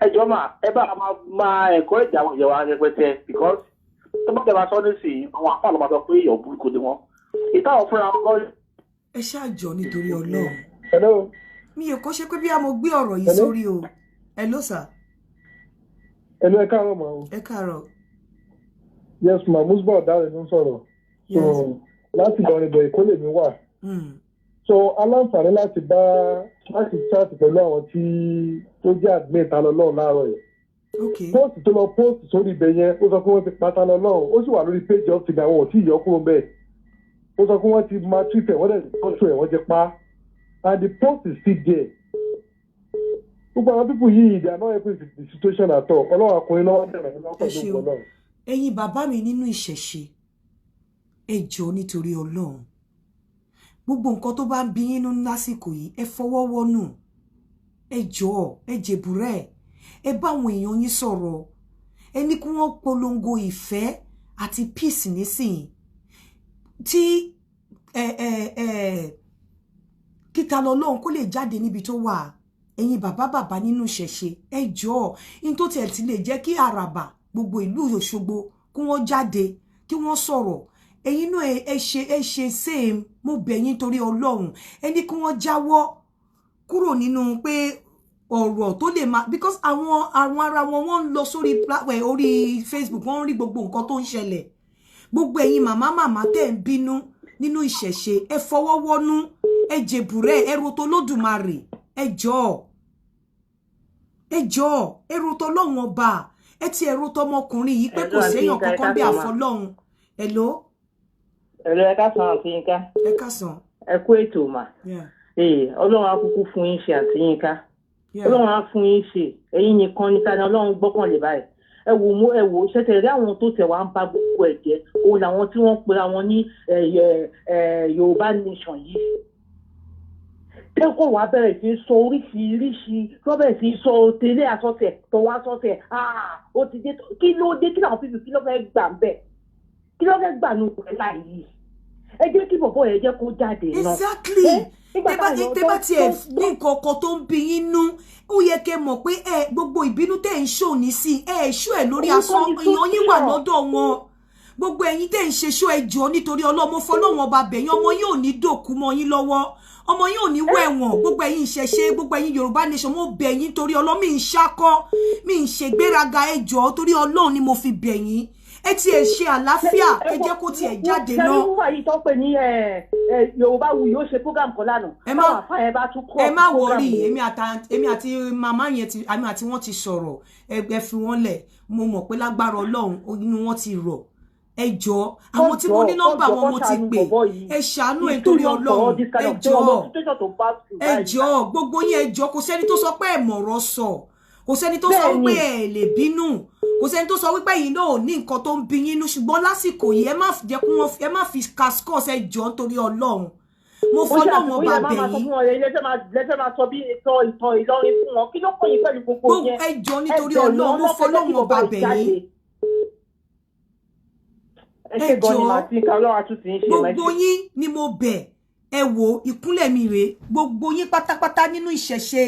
ẹjọ́ ẹ bá máa encourage àwọn ìyẹ̀wò rẹpẹtẹ because tó bá dẹ̀bà sọ nísìnyí àwọn àpá àlọ́ máa sọ pé èèyàn burúkú ni wọ́n ìtàwọn fúnra wọn. Ẹ ṣáàjọ nítorí Ọlọ́run. Hello. Mi ò kọ́ ṣe pé bí a mo gbé ọ̀rọ̀ yìí sórí o. Hello sir. Hello ẹ káàárọ̀ mà o. Ẹ káàárọ̀. Yes ma Musba ọ̀daràn ló ń sọ̀rọ̀. So láti Ìlọrin bọ̀ Èkó lèmi wà. So aláǹfààní láti chat pẹ̀lú àwọn tó jẹ́ admin TaniỌlọrun láàárọ̀ yìí. Okay. Póòsì tó lọ póòsì sórí ibẹ̀ yẹn ó sọ pé wọ́n ti pa TaniỌlọrun ó sì wà lórí péjì ọ̀tí ní àwọn ò tí ì yọ kúrò bẹ́ẹ̀. Ó sọ pé wọ́n ti máa tweet ẹ̀ wọ́n dẹ̀ tọ́jú ẹ̀ wọ́n ti pa and the post is still there. Gbogbo àwọn pípù yìí they are not helping the situation at all. Ọlọ́run akọrin náà wọ́n dẹ̀rẹ̀ nígbà pẹ̀lú ọgbọ̀n náà. Ẹ̀yin bàbá mi nínú ìṣẹ̀ṣe ẹ jọ̀ọ́ nítorí Ọlọ́run gbogbo nǹkan tó bá ń bí yín nínú lásìkò yìí ẹ fọwọ́ wọnú ẹ jọ̀ọ́ ẹ jèbúrẹ́ ẹ bá àwọn èèyàn yín sọ̀rọ̀ ẹni kí wọ́n polongo ìfẹ́ àti peace nísìnyí tí kí TaniỌlọrun kó lè jáde níbi tó wà ẹ̀yin bàbá nínú ìṣẹ̀ṣe ẹ jọ̀ọ́ in tó tiẹ̀ ti lè jẹ́ kí àràbà gbogbo ìlú Òṣogbo kí wọ́n jáde kí wọ́n sọ̀rọ̀ ẹ̀yin náà ẹ ṣe same mo bẹ̀ yín torí Ọlọ́run ẹni kí wọ́n jáwọ́ kúrò nínú pé ọ̀rọ̀ tó lè máa because àwọn ara wọn wọ́n ń lọ sórí orí Facebook wọ́n ń rí gbogbo nǹkan tó ń ṣẹlẹ̀ gbogbo ẹ̀yin màmá tẹ́ ń bínú nínú ìṣẹ̀ṣe ẹ fọwọ́wọ́nú ẹ jèbùrẹ́ ẹ ro t'Olódùmarè ẹ jọ̀ọ́ ẹ ro t'Ọlọ́run ọba ẹ ti ẹ ro t'ọmọkùnrin yìí pé kò séèyàn kankan bí àfọlọ́run hello ẹ káàsán àti Yínká ẹ káàsán ẹ kú ètò mà Ọlọ́run á kúkú fún yín ṣe àti Yínká Ọlọ́run á fún yín ṣe ẹ̀yin nìkan ní TaniỌlọrun gbọ́kànlé báyìí ẹ wò ṣẹ̀ṣẹ̀ rí àwọn tó tẹ̀ wá ń bá gbogbo ẹ̀ jẹ́ òun làwọn tí wọ́n pera wọn ní Yorùbá nation yìí tẹ́kọ̀ wá bẹ̀rẹ̀ sí sọ oríṣiríṣi tó bẹ̀rẹ̀ sí sọ tẹ́lẹ̀ àsọtẹ̀ tó wá sọtẹ̀ ó ti dé kí ló dé kí làwọn fífi kí ló fẹ́ gbà ń bẹ̀ kí ló fẹ́ gbà nù rẹ̀ láàyè ẹ jẹ́ kí bọ̀bọ̀ yẹn jẹ́ kó jáde náà. Exactly tẹ́ bá tiẹ̀ ní nǹkan kan tó ń bí yín nú ó yẹ kẹ́ mọ̀ pé gbogbo ìbínú tẹ́ ń ṣò ní sí ṣó ẹ̀ lórí asán èèyàn yín wà lọ́dọ̀ wọn gbogbo ẹ̀yin tẹ́ ń ṣe ṣó ẹ jọ̀ọ́ nítorí ọlọ́mọ fọlọ́wọn ọba bẹ̀yìn ọmọ yóò ní dòkú mọ́ yín lọ́wọ́ ọmọ yín ò ní wẹ̀wọ̀n gbogbo ẹ̀yin ìṣẹ̀ṣe gbogbo ẹ̀yin Yorùbá nation mo bẹ̀ yín torí Ọlọ́run mi ń ṣákọ́ mi ń ṣègbéraga ẹ jọ̀ọ́ torí Ọlọ́run ni mo fi bẹ̀ yín ẹ ti ẹ ṣe àlàáfíà ẹ jẹ́ kó tiẹ̀ jáde lọ. ṣé wúwà yìí tó pè ní Yorùbá Wuyì ó ṣe program kan lánàá ẹ má wọrí èmi àti màmá yẹn àmì àti wọn ti sọ̀rọ̀ ẹ fi wọn lẹ̀ mo mọ̀ pé lágbára Ọlọ́run inú wọn ti rọ̀ ẹ jọ̀ọ́ àwọn tí mo ní nọ́mbà wọn mo ti pè ẹ ṣàánú ẹ torí Ọlọ́run ẹ jọ̀ọ́ gbogbo yín ẹ jọ̀ọ́ kò sẹ́ni tó sọ pé ẹ mọ̀rọ̀ sọ kò sẹ́ni tó sọ wípé ẹ lè bínú kò sẹ́ni tó sọ wípé yìí náà ò ní nǹkan tó ń bí yín nú ṣùgbọ́n lásìkò yìí ẹ má fi cascos ẹ jọ̀ọ́ torí Ọlọ́run mo fọlọ́run ọba bẹ̀yìn lẹ́sẹ̀ máa sọ bí ìtàn Ìlọrin fún wọn kí ló kọ́ yín pẹ̀lú gbogbo yẹn ẹ jọ̀ọ́ nítorí Ọlọ́run mo fọlọ́run ọba bẹ̀yìn ẹ jọ̀ọ́ gbogbo yín ni mo bẹ̀ ẹ wò ìkúnlẹ̀ mi rèé gbogbo yín pátápátá nínú ìṣẹ̀ṣe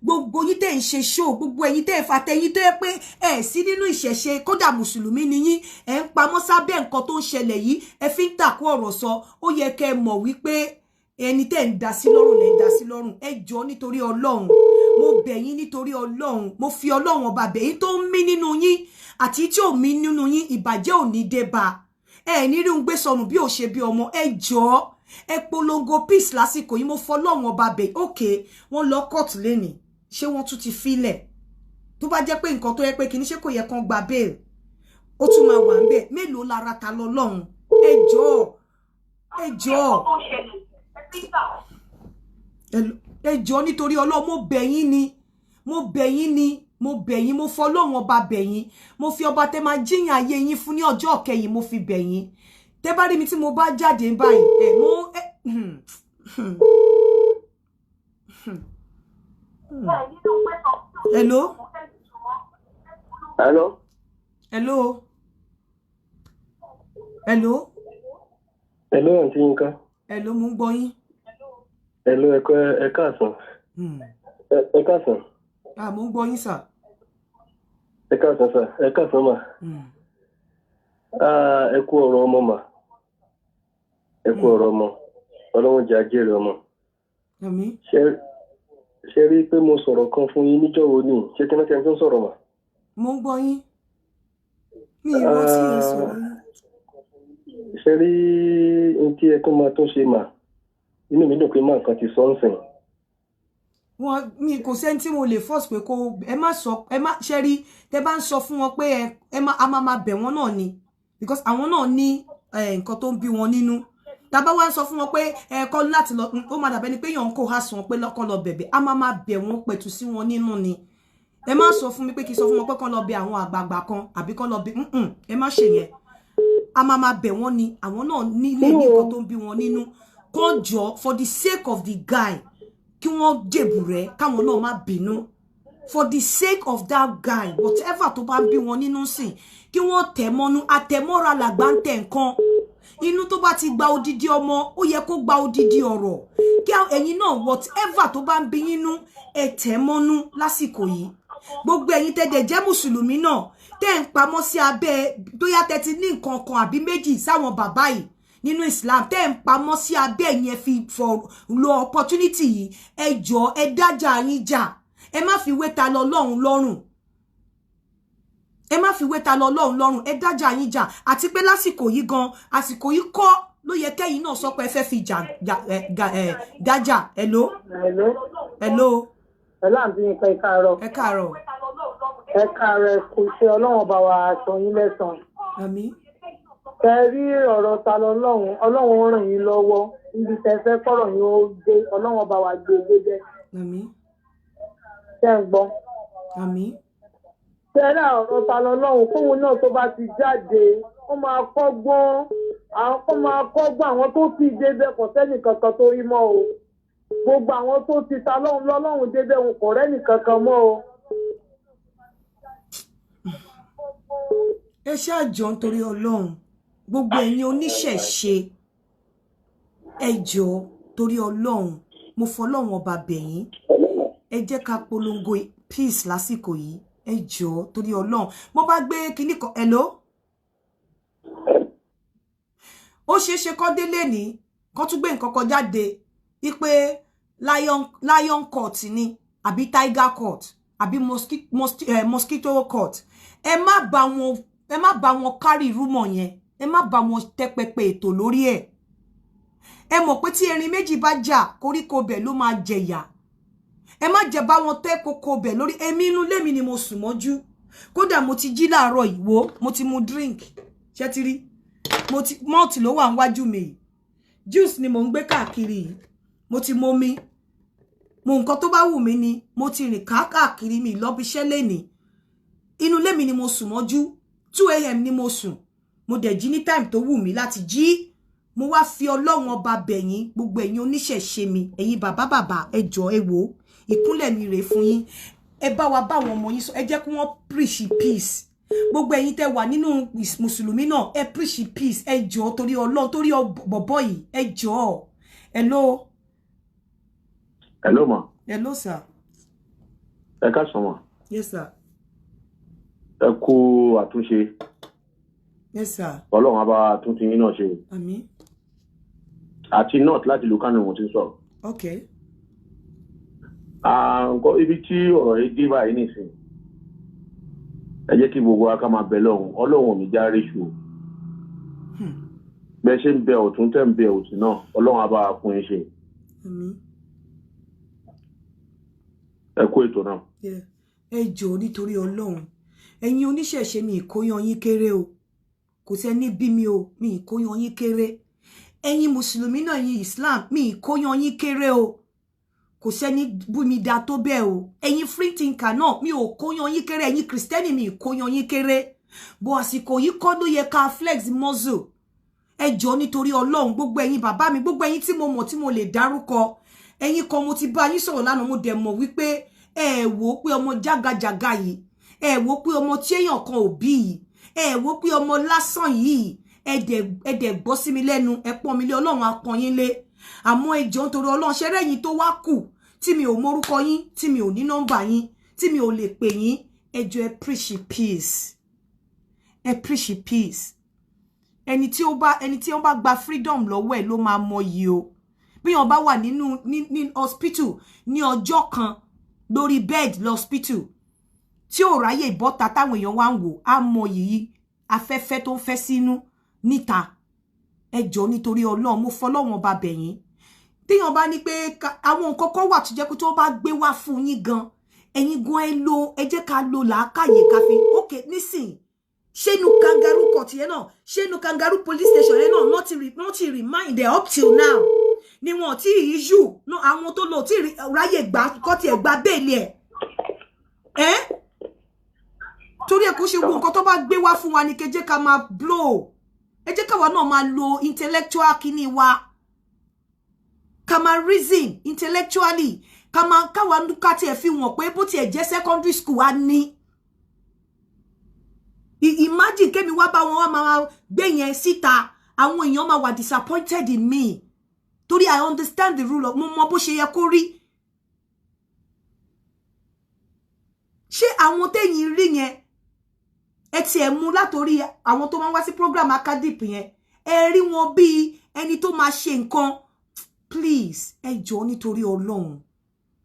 gbogbo yín tẹ́ ń ṣe show gbogbo ẹ̀yin tẹ́ fàtẹ́yìn tó yẹ pé ẹ sí nínú ìṣẹ̀ṣe kódà mùsùlùmí ni yín ẹ ń pamọ́ sábẹ́ nǹkan tó ń ṣẹlẹ̀ yìí ẹ fi ń tàkú ọ̀rọ̀ sọ ó yẹ kẹ́ mọ̀ wípé ẹni tẹ́ ń dá sí lọ́rùn lẹ́ ń dá sí lọ́rùn ẹ jọ̀ọ́ nítorí Ọlọ́run mo bẹ̀ yín nítorí Ọlọ́run mo fi Ọlọ́run ọba bẹ̀ yín tó ń mí nínú yín àti tí ò mí nínú yín ìbàjẹ́ ò ní dé bá ẹ ní rí un gbé sọnù bí ò ṣe bí ọmọ ẹ jọ̀ọ́ ẹ polongo peace lásìkò yìí mo fọlọ́run ọba bẹ̀ okay wọ́n lọ court lénìí ṣé wọ́n tún ti filẹ̀ tó bá jẹ́ pé nǹkan tó yẹ pé kìí ṣe kò yẹ kán gba bail ó tún máa wà ńbẹ̀ mélòó lára TaniỌlọrun ẹ jọ̀ọ́ ẹ jọ̀ọ́ ẹ jọ̀ọ́ nítorí Ọlọ́run mo bẹ̀ yín ni mo bẹ̀ yín ni mo bẹ̀ yín mo fọlọ́run ọba bẹ̀ yín mo fi ọba tẹ́ máa jíyàn ayé yín fún ní ọjọ́ kẹyìn mo fi bẹ̀ yín tẹ́ bá rí mi tí mo bá jáde báyìí Hello? Hello? Hello? Hello? Hello, Aunty Yinka. Hello, mo ń gbọ́ yín. Hello, ẹ káàsán. Ẹ káàsán. Mo ń gbọ́ yín sà. Ẹ káàsán sà, ẹ káàsán mà. Ẹ kú ọ̀rọ̀ ọmọ mà. Ẹ kú ọ̀rọ̀ ọmọ. Ọlọ́run jẹ́ ajẹ́rìí ọmọ. Àmín. Ṣé rí pé mo sọ̀rọ̀ kan fún yín níjọ́ wo ni ṣé kí wọ́n ti ẹni tó ń sọ̀rọ̀ mà. Mo ń gbọ́ yín. Mi ì rántí ẹ sọ̀rọ̀ yín. Ṣé rí ohun tí ẹ tó máa tún ṣe mà inú mi dùn pé máa nǹkan ti sọ ń sìn. Mi kò sẹ́ni tí mo lè force pé kó ẹ má ṣe rí tẹ bá ń sọ fún wọn pé a máa bẹ̀ wọ́n náà ni because àwọn náà ní nǹkan tó ń bí wọn nínú. Tàbá wá ń sọ fún wọn pé kọ́ láti lọ ó máa dàbẹ́ ni pé yàn kó há sùn pé lọ́kọ́ lọ bẹ̀bẹ̀ a máa bẹ̀ wọ́n pẹ̀tù sí wọn nínú ni ẹ má sọ fún mi pé kí sọ fún wọn pé kọ́ lọ bẹ àwọn àgbààgbà kan àbí kọ́ lọ bẹ ẹ má ṣe yẹn a máa bẹ̀ wọ́n ni àwọn náà nílé ní nǹkan tó ń bí wọn nínú kọ́ jọ for the sake of the guy kí wọ́n jèbù rẹ̀ káwọn náà má bínú for the sake of that guy whatever tó bá bí wọn nínú sìn kí wọ́n tẹ̀ mọ́nú àtẹ̀mọ́ra làgbà ń tẹ̀ nǹkan inú tó bá ti gba odidi ọmọ ó yẹ kó gba odidi ọ̀rọ̀ kí ẹ̀yin náà whatever tó bá ń bí nínú ẹ tẹ̀ mọ́nú lásìkò yìí gbogbo ẹ̀yin tẹ́dẹ̀ jẹ́ mùsùlùmí náà tẹ́ ń pamọ́ sí abẹ́ bóyá tẹ́ ti ní nǹkan kan àbí méjì sáwọn bàbá yìí nínú Islam tẹ́ ń pamọ́ sí abẹ́ yẹn fi for lo opportunity yìí ẹ jọ̀ọ́ ẹ dájà yín jà ẹ má fi wé ta lọ lọ́run lọ́rùn ẹ má fi wé ta lọ lọ́run lọ́rùn ẹ dájà yín jà àti pé lásìkò yìí gan àsìkò yìí kọ́ ló yẹ kẹ́yìn náà sọ pé ẹ fẹ́ fi jà dájà hello àǹtí yín ká ẹ káàárọ̀ kò ṣe Ọlọ́run ọba wa aṣọ yín lẹ́san àmín ẹ rí ọ̀rọ̀ ta lọ Ọlọ́run ràn yín lọ́wọ́ níbi tẹ́fẹ́ kọ́rọ̀ yín ó gbé Ọlọ́run ọba wa gbé bẹ́ẹ̀ àmín tẹ́ ń gbọ́ àmín tẹ́lá ọ̀rọ̀ ta lọ fóun náà tó bá ti jáde ó máa kọ́gbọ́n àwọn tó ti débẹ̀ kò sẹ́nì kankan tó rí mọ́ o gbogbo àwọn tó ti ta lọ́lọ́run débẹ̀ wọn kò rẹ́nì kankan mọ́ o. ẹ ṣáàjọ nítorí Ọlọ́run gbogbo ẹ̀yin oníṣẹ̀ṣe ẹ jọ̀ọ́ torí Ọlọ́run mo fọlọ́run ọba bẹ̀yín ẹ jẹ́ ká polongo peace lásìkò yìí ẹ jọ̀ọ́ torí Ọlọ́run mo bá gbé kinní kan hello ó ṣeéṣe kọ́ délé ní kọ́ tún gbé nǹkan kan jáde wípé lion court ni àbí tiger court àbí mosquito court ẹ má bá wọn carry rumor yẹn ẹ má bá wọn tẹpẹpẹ ètò lórí ẹ̀ ẹ mọ̀ pé tí erin méjì bá jà koríko bẹ̀ ló máa jẹ̀yà ẹ má jẹ́ bá wọn tẹ́ kókó bẹ̀ lórí èmi inú lémi ni mo sùn mọ́jú kódà mo ti jí láàárọ̀ ìwò mo ti mu drink ṣé ti rí mo ti malt ló wà níwájú mi juice ni mo ń gbé káàkiri mo ti momi mo nǹkan tó bá wù mí ni mo ti rìn káàkiri mi lọ bí iṣẹ́ lẹ́ni inú lémi ni mo sùn mọ́jú 2 AM ni mo sùn mo dẹ̀ jí ní time tó wù mí láti jí mo wá fi Ọlọ́run ọba bẹ̀yín gbogbo ẹ̀yin oníṣẹ̀ṣe mi ẹ̀yin bàbá ẹ jọ̀ọ́ ẹ wò ìkúnlẹ̀ mi rèé fún yín ẹ bá wa bá àwọn ọmọ yín sọ ẹ jẹ́ kí wọ́n preach peace gbogbo ẹ̀yin tẹ́ wà nínú mùsùlùmí náà ẹ preach peace ẹ jọ̀ọ́ torí Ọlọ́run torí bọ̀bọ̀ yìí ẹ jọ̀ọ́ hello ma hello sir ẹ káàsán ma yes sir ẹ kú àtúnṣe yes sir Ọlọ́run á bá àtúntì yín náà ṣe àmín àti north láti lu Kánò mo ti ń sọ̀rọ̀ okay nǹkan ibi tí ọ̀rọ̀ yìí dé báyìí nìsín ẹ jẹ́ kí gbogbo wa ká máa bẹ lọ́hùn Ọlọ́run ò ní já ríṣù bẹ́ẹ̀ ṣe ń bẹ ọ̀tún tẹ́ ń bẹ òsì náà Ọlọ́run á bá fún yín ṣe àmín ẹ kú ètò náà. ẹ jọ̀ọ́ nítorí Ọlọ́run ẹ̀yin oníṣẹ̀ṣe mi ìkóyan yín kéré o kò sẹ́ni bí mi o mi ìkóyan yín kéré ẹ̀yin mùsùlùmí náà ẹ̀yin Islam mi ìkóyan yín kéré o kò sẹ́ni bú mi dá tó bẹ́ẹ̀ o ẹ̀yin free thinker náà mi ò kóyan yín kéré ẹ̀yin Kristẹni mi ìkóyan yín kéré bó àsìkò yìí kọ́ ló yẹ ká flex muscle ẹ jọ̀ọ́ nítorí Ọlọ́run gbogbo ẹ̀yin bàbá mi gbogbo ẹ̀yin tí mo mọ̀ tí mo lè dárúkọ ẹ̀yin kan mo ti bá yín sọ̀rọ̀ lánàá mo dẹ̀ mọ̀ wípé ẹ wò pé ọmọ jágajàga yìí ẹ wò pé ọmọ tí èèyàn kan ò bí yìí ẹ wò pé ọmọ lásán yìí ẹ dẹ̀ gbọ́ sí mi lẹ́nu ẹ pọ́n mi lé Ọlọ́run á pọ́n yín lé àmọ́ ẹ jọ̀ọ́ nítorí Ọlọ́run ṣẹ́rẹ́ yín tó wá kù tí mi ò mórúkọ yín tí mi ò ní nọ́mbà yín tí mi ò lè pè yín ẹ jọ̀ọ́ ẹ preach peace ẹ preach peace ẹni tí ó bá gba freedom lọ́wọ́ ẹ̀ ló máa mọ yìí o bí wọ́n bá wà ní hospital ní ọjọ́ kan lórí bed lọ́spítù tí ò ráyè ìbọ́ta táwọn èèyàn wá ń wò á mọ yìí afẹ́fẹ́ tó ń fẹ́ sínú níta ẹ jọ̀ọ́ nítorí Ọlọ́run mo fọlọ́run ọba bẹ̀yín téèyàn bá ní pé àwọn nǹkan kan wà tó jẹ́ pé tó bá gbé wá fún yín gan ẹ̀yin gan ẹ jẹ́ ká lo làákàyè ká fi okay nísìn ṣé inú kangaroo court yẹn náà ṣé inú kangaroo police station yẹn náà not ti remind them up till now ni wọn ti issue no àwọn tó lọ ti ráyè gbà kọ́ ti ẹ̀ gba bẹ́ẹ̀lì ẹ̀ torí ẹ̀ kó ṣe gbogbo nǹkan tó bá gbé wá fún wa ni kẹ́ jẹ́ ká máa blow ẹ jẹ́ káwa náà máa lo intellectual kíní wa ká máa reason intellectually káwa ká tiẹ̀ fi wọ̀n pé bó tiẹ̀ jẹ́ secondary school á ní. Imagine kémi wá bá wọn wá máa gbé yẹn síta, àwọn èèyàn máa wà disappointed in me. Torí I understand the rule of mo mọ bó ṣe yẹ kó rí. Ṣé àwọn tẹ́yin rí yẹn ẹ ti ẹ̀ mú látorí àwọn tó máa wá sí program academic yẹn ẹ rí wọn bí ẹni tó máa ṣe nǹkan. Please ẹ jọ̀ọ́ nítorí Ọlọ́run,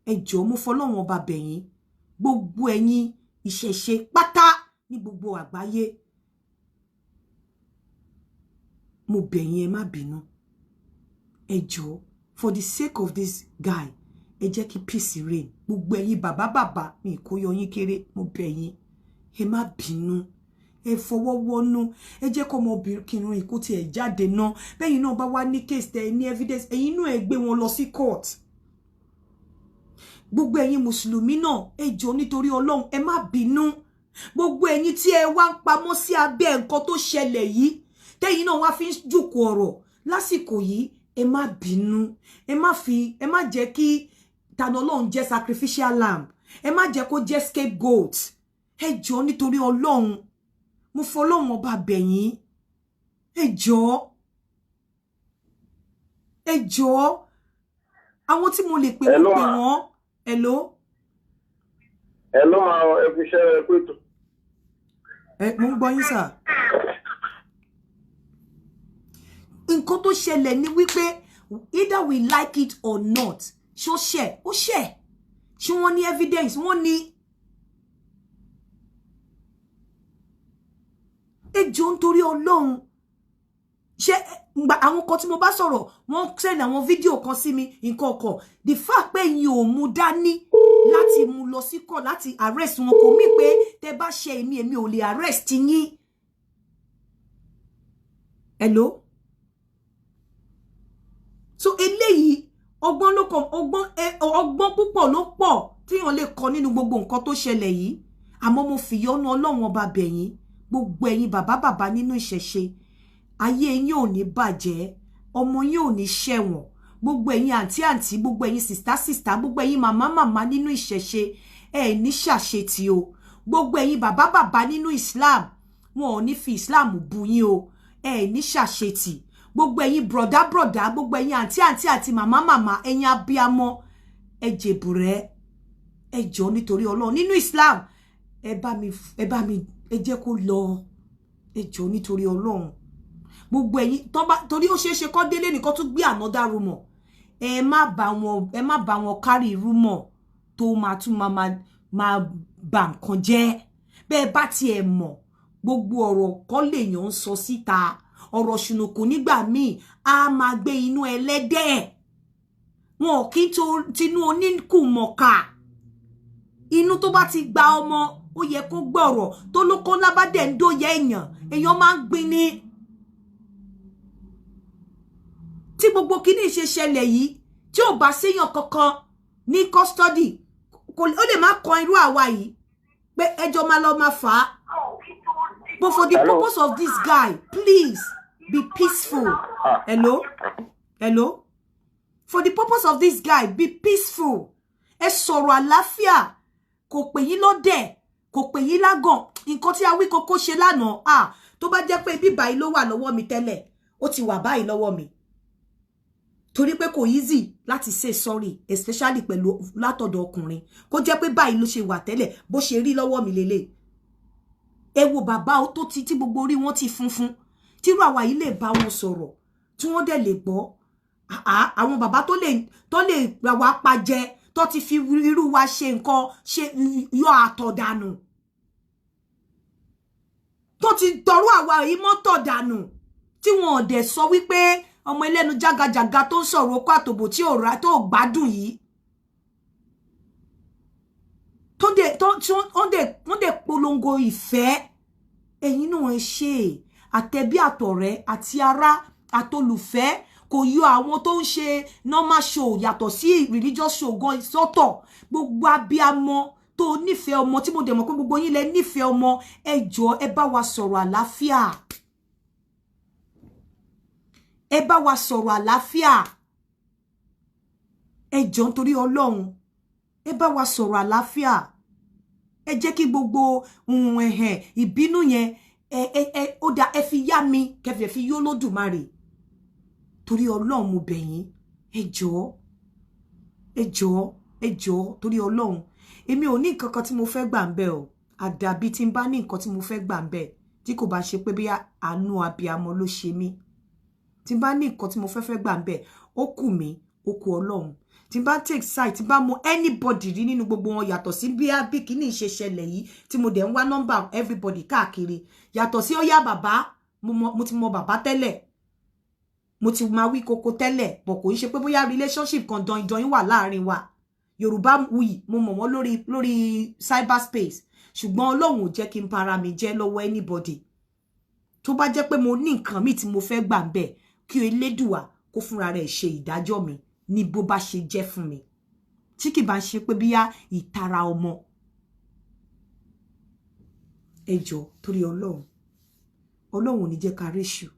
ẹ jọ̀ọ́ mo fọlọ́run ọba bẹ̀yín, gbogbo ẹ̀yin ìṣẹ̀ṣe pátá ní gbogbo àgbáyé, mo bẹ̀yín ẹ má bínú. Ẹ jọ̀ọ́ for the sake of this guy ẹ jẹ́ kí peace reign. Gbogbo ẹ̀yin bàbá mi kò yọ yín kéré, mo bẹ̀yín ẹ má bínú. Ẹ fọwọ́ wọnú, ẹ jẹ́ kó ọmọbìnrin kìnrin ìkó tí ẹ jáde náà. Bẹ́yìn náà bá wá ní case tẹ ní evidence, ẹ̀yin náà ẹ gbé wọn lọ sí court. Gbogbo ẹ̀yin mùsùlùmí náà ẹ jọ̀ọ́ nítorí Ọlọ́run ẹ má bínú. Gbogbo ẹ̀yin tí ẹ wá ń pamọ́ sí abẹ́ nǹkan tó ṣẹlẹ̀ yìí, tẹ́yin náà wá fi ń jùkú ọ̀rọ̀ lásìkò yìí, ẹ má bínú. Ẹ má jẹ́ kí TaniỌlọrun jẹ́ sacrificial lamb. Ẹ má jẹ́ kó jẹ́ scapegoat. Ẹ jọ̀ọ́ nítorí Ọlọ́run, mo fọlọ́run ọba bẹ̀yín. Ẹ jọ̀ọ́, ẹ jọ̀ọ́. Àwọn tí mo lè pè mo pè wọ́n. Hello. Hello, ẹ fi ṣe ẹ pé tó. Mo ń gbọ́ yín sà. Nǹkan tó ṣẹlẹ̀ ni wípé either we like it or not, ṣó ṣẹ̀, ó ṣẹ̀. Ṣé wọ́n ní evidence, wọ́n ní. Ẹ jọ̀ọ́ nítorí Ọlọ́run. Ṣé àwọn kan tí mo bá sọ̀rọ̀ wọ́n send àwọn fídíò kan sí mi nǹkan ọkọ̀, the fact pé yín ò mú dání láti mú lọ sí court láti arrest wọn kò mí pé tẹ́ bá ṣe èmi ò lè arrest yín. Hello. So eléyìí ọgbọ́n ló kàn, ọgbọ́n púpọ̀ ló pọ̀ tí wọ́n lè kọ́ nínú gbogbo nǹkan tó ṣẹlẹ̀ yìí. Àmọ́ mo fi yọ́nú Ọlọ́run ọba bẹ̀yín, gbogbo ẹ̀yin bàbá nínú ìṣẹ̀ṣe, ayé yín ò ní bàjẹ́, ọmọ yín ò ní ṣẹ̀wọ̀n, gbogbo ẹ̀yin àǹtí, gbogbo ẹ̀yin sister, gbogbo ẹ̀yin màmá nínú ìṣẹ̀ṣe, ẹ ní ṣàṣetì o. Gbogbo ẹ̀yin bàbá nínú Islam, wọn ò ní fi Islam bú yín o, ẹ ní ṣàṣetì. Gbogbo ẹ̀yin broda, gbogbo ẹ̀yin àǹtí àti màmá, ẹ̀yin abiyamọ, ẹ jèbùrẹ́, ẹ jọ̀ọ́ nítorí Ọlọ́run nínú Islam, ẹ bá mi ẹ jẹ́ kó lọ, ẹ jọ̀ọ́ nítorí Ọlọ́run. Gbogbo ẹ̀yin torí ó ṣeéṣe kó délé nìkan tún gbé another rumor, ẹ má bá wọn carry rumor tó máa tún máa bà nǹkan jẹ́. Bẹ́ẹ̀ bá tiẹ̀ mọ̀, gbogbo ọ̀rọ̀ kan lèèyàn ń sọ síta, ọ̀rọ̀ ṣùnùkùn nígbà míì a máa gbé inú ẹlẹ́dẹ̀, wọn ò kí tinú oníkùmọ̀ká. Inú tó bá ti gba ọmọ ó yẹ kó gbọ́rọ̀, tó lóko lábádẹ̀ ń dóye èèyàn máa ń gbin ní. Tí gbogbo kíní ṣe ṣẹlẹ̀ yìí, tí ò bá séyàn kankan ní custody, ó lè má kan irú àwa yìí pé ẹjọ́ máa lọ máa fà á. But for the purpose of this guy, please be peaceful. Hello. For the purpose of this guy, be peaceful. Ẹ sọ̀rọ̀ àlàáfíà, kò pè yín lọ́dẹ̀, kò pè yín lágàn. Nǹkan tí a wí kókó ṣe lánàá, tó bá jẹ́ pé bí báyìí ló wà lọ́wọ́ mi tẹ́lẹ̀, ó ti wà báyìí lọ́wọ́ mi. Torí pé kò easy láti say sorry, especially pẹ̀lú látọ̀dọ̀ ọkùnrin. Kó jẹ́ pé báyìí ló ṣe wà tẹ́lẹ̀, bó ṣe rí lọ́wọ́ mi lélẹ̀. Ẹ wo bàbá ó tó tí gbogbo orí wọn ti funfun, tí irú àwa yìí lè bá wọn sọ̀rọ̀, tí wọ́n dẹ̀ lè gbọ́. Àwọn bàbá tó lè ra wa pa jẹ, tó ti fi irú wa ṣe nǹkan, ṣe yọ àtọ̀ dànù. Tó ti tọrọ àwa yìí mọ́tọ̀ dànù, tí wọn ò dẹ̀ sọ wípé ọmọ ẹlẹ́nu jágajàga tó ń sọ̀rọ̀ okó àtòbò tí ò rà tó gbádùn yìí. Wọ́n dẹ̀ polongo ìfẹ́. Ẹ̀yin náà ẹ ṣe àtẹ̀bí àtọ̀rẹ́ àti ará àtolùfẹ́, kò yọ àwọn tó ń ṣe normal show yàtọ̀ sí religious show gan sọ́tọ̀. Gbogbo abiyamọ tó nífẹ̀ẹ́ ọmọ, tí mo dẹ̀ mọ̀ pé gbogbo yín lẹ nífẹ̀ẹ́ ọmọ, ẹ jọ̀ọ́ ẹ bá wa sọ̀rọ̀ àlàáfíà. Ẹ bá wa sọ̀rọ̀ àlàáfíà. Ẹ jọ̀ọ́ nítorí Ọlọ́run. ẹ bá wa sọ̀rọ̀ àlàáfíà ẹ jẹ́ kí gbogbo ìbínú yẹn ó dá ẹ fi yá mi kẹfì fi yó lódùmarè torí Ọlọ́run mo bẹ̀ yín ẹ jọ̀ọ́ torí Ọlọ́run èmi ò ní nǹkan kan tí mo fẹ́ gbà ń bẹ̀ o àdàbí tí n bá ní nǹkan tí mo fẹ́ gbà ń bẹ̀ tí kò bá ṣe pé bí àánú abiyamọ ló ṣe mí tí n bá ní nǹkan tí mo fẹ́ gbà ń bẹ̀ ó kù mí ó kù Ọlọ́run tí n bá take side tí n bá mọ anybody rí nínú gbogbo wọn yàtọ̀ sí bí kíní ṣe ṣẹlẹ̀ yìí tí mo dẹ̀ ń wá nọ́mbà everybody káàkiri yàtọ̀ sí ó yá bàbá mo ti mọ bàbá tẹ́lẹ̀ mo ti máa wí koko tẹ́lẹ̀ bọ̀ kò ń ṣe pé bóyá relationship kan dandan wà láàrin wa Yorùbá wuyì mo mọ̀ wọ́n lórí cyberspace ṣùgbọ́n Ọlọ́run ò jẹ́ kí n para mi jẹ́ lọ́wọ́ anybody tó bá jẹ́ pé mo ní nǹkan mi tí mo fẹ́ gbà ń bẹ̀ kí Elédùà kó fúnra rẹ̀ ṣe ìdájọ́ mi ní bó bá ṣe jẹ́ fún mi tí kì bá ṣe pé bíyá ìtara ọmọ ẹ jọ̀ọ́ torí Ọlọ́run ò ní jẹ́ ká ríṣù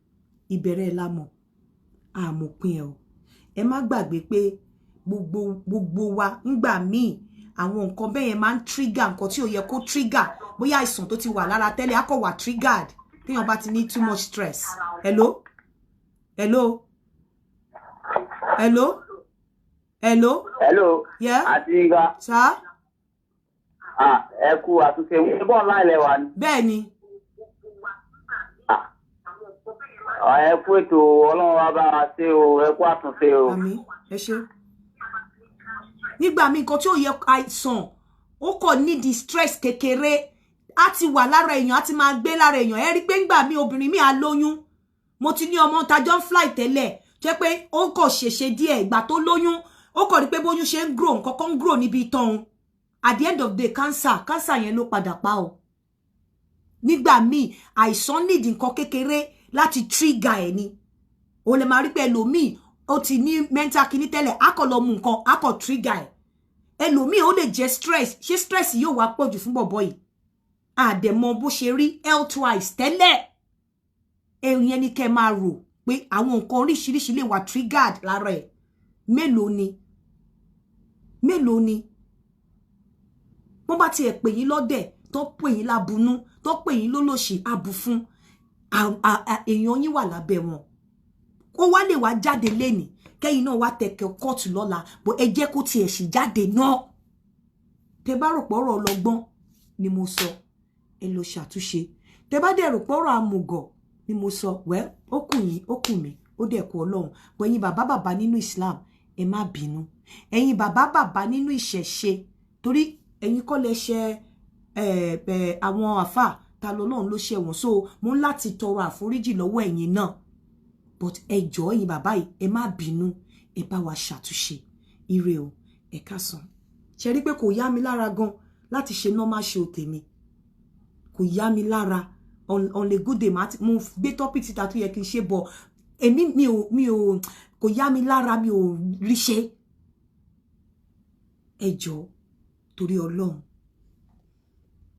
ìbẹ̀rẹ̀ lámọ̀ àmọ̀pin ẹ̀ o ẹ má gbàgbé pé gbogbo wa ńgbà míì àwọn nǹkan bẹ́ẹ̀ yẹn máa ń trigger nǹkan tí ò yẹ kó trigger bóyá àìsàn tó ti wà lára tẹ́lẹ̀ á kọ̀ wà triggered téèyàn bá ti ní too much stress. Hello? Yeah? Àdìgá. Sá? Ẹ kú àtúnṣe ìbọn láì lẹ́wà ni. Bẹ́ẹ̀ni. Ẹ kú ètò Ọlọ́run wa bá wa ṣe o, ẹ kú àtúnṣe o. Àmín, ẹ ṣé. Nígbà míì nǹkan tí ò yẹ àìsàn ó kọ̀ nídìí stress kékeré á ti wà lára èèyàn á ti máa gbé lára èèyàn ẹ rí pé ńgbà míì obìnrin mi á lóyún mo ti ní ọmọ tajọ́ ń fly tẹ́lẹ̀ jẹ́ pé ó kọ̀ ṣèṣe díẹ̀ ìgbà tó lóyún ó kọ̀ rí pé bóyún ṣe ń grow nǹkan kan ń grow níbi itan òun at the end of the day cancer yẹn ló padà pa o nígbà míì àìsàn nídìí nǹkan kékeré láti trigger ẹ̀ ni o lè máa rí pé ẹlòmíì ó ti ní mental kini tẹ́lẹ̀ á kọ̀ lọ mú nǹkan á kọ̀ trigger ẹ̀ ẹlòmíì ó lè jẹ́ stress ṣé stress yóò wá pọ̀jù fún bọ̀bọ̀ yìí àdẹ̀mọ bó ṣe rí health-wise tẹ́lẹ̀ ẹ̀yìn ẹni kẹ́ máa rò pé àwọn nǹkan oríṣiríṣi lè wà triggered lára ẹ̀ mélòó ni wọ́n bá tiẹ̀ pè yín lọ́dẹ̀ tó pè yín lábunú tó pè yín lólòṣì abù fún èèyàn yín wà lábẹ́ wọn ó wá lè wá jáde lénìí kẹ́yìn náà wá tẹ̀kẹ́ kóòtù lọ́la bó ẹ jẹ́ kó tiẹ̀ sì jáde náà tẹ bá rò pọ̀rọ̀ ọlọ́gbọ́n ni mo sọ ẹ lọ ṣàtúnṣe tẹ bá dẹ̀ rò pọ̀rọ̀ àmùgọ̀ ni mo sọ wẹ́ ó kù yín ó kù mí ó dẹ̀ kù Ọlọ́run bọ́ ẹ̀yin bàbá nínú Islam ẹ má bínú ẹ̀yin bàbá nínú ìṣẹ̀ṣe torí ẹ̀yin kọ́ lẹ ṣe àwọn àfà ta lọ́lọ́run ló ṣe wọ́n so mo ń láti tọrọ àforíjì lọ́wọ́ ẹ̀yin náà but ẹ jọ̀ọ́ ẹ̀yin bàbá yìí ẹ má bínú ẹ bá wa ṣàtúnṣe ire o ẹ káàsán ṣe rí pé kò yá mi lára gan láti ṣe normal show tèmi kò yá mi lára on a good day mo gbé topic síta tó yẹ kí n ṣe bọ̀ èmi mi ò kò yá mi lára mi ò rí ṣe ẹ jọ̀ọ́ torí Ọlọ́run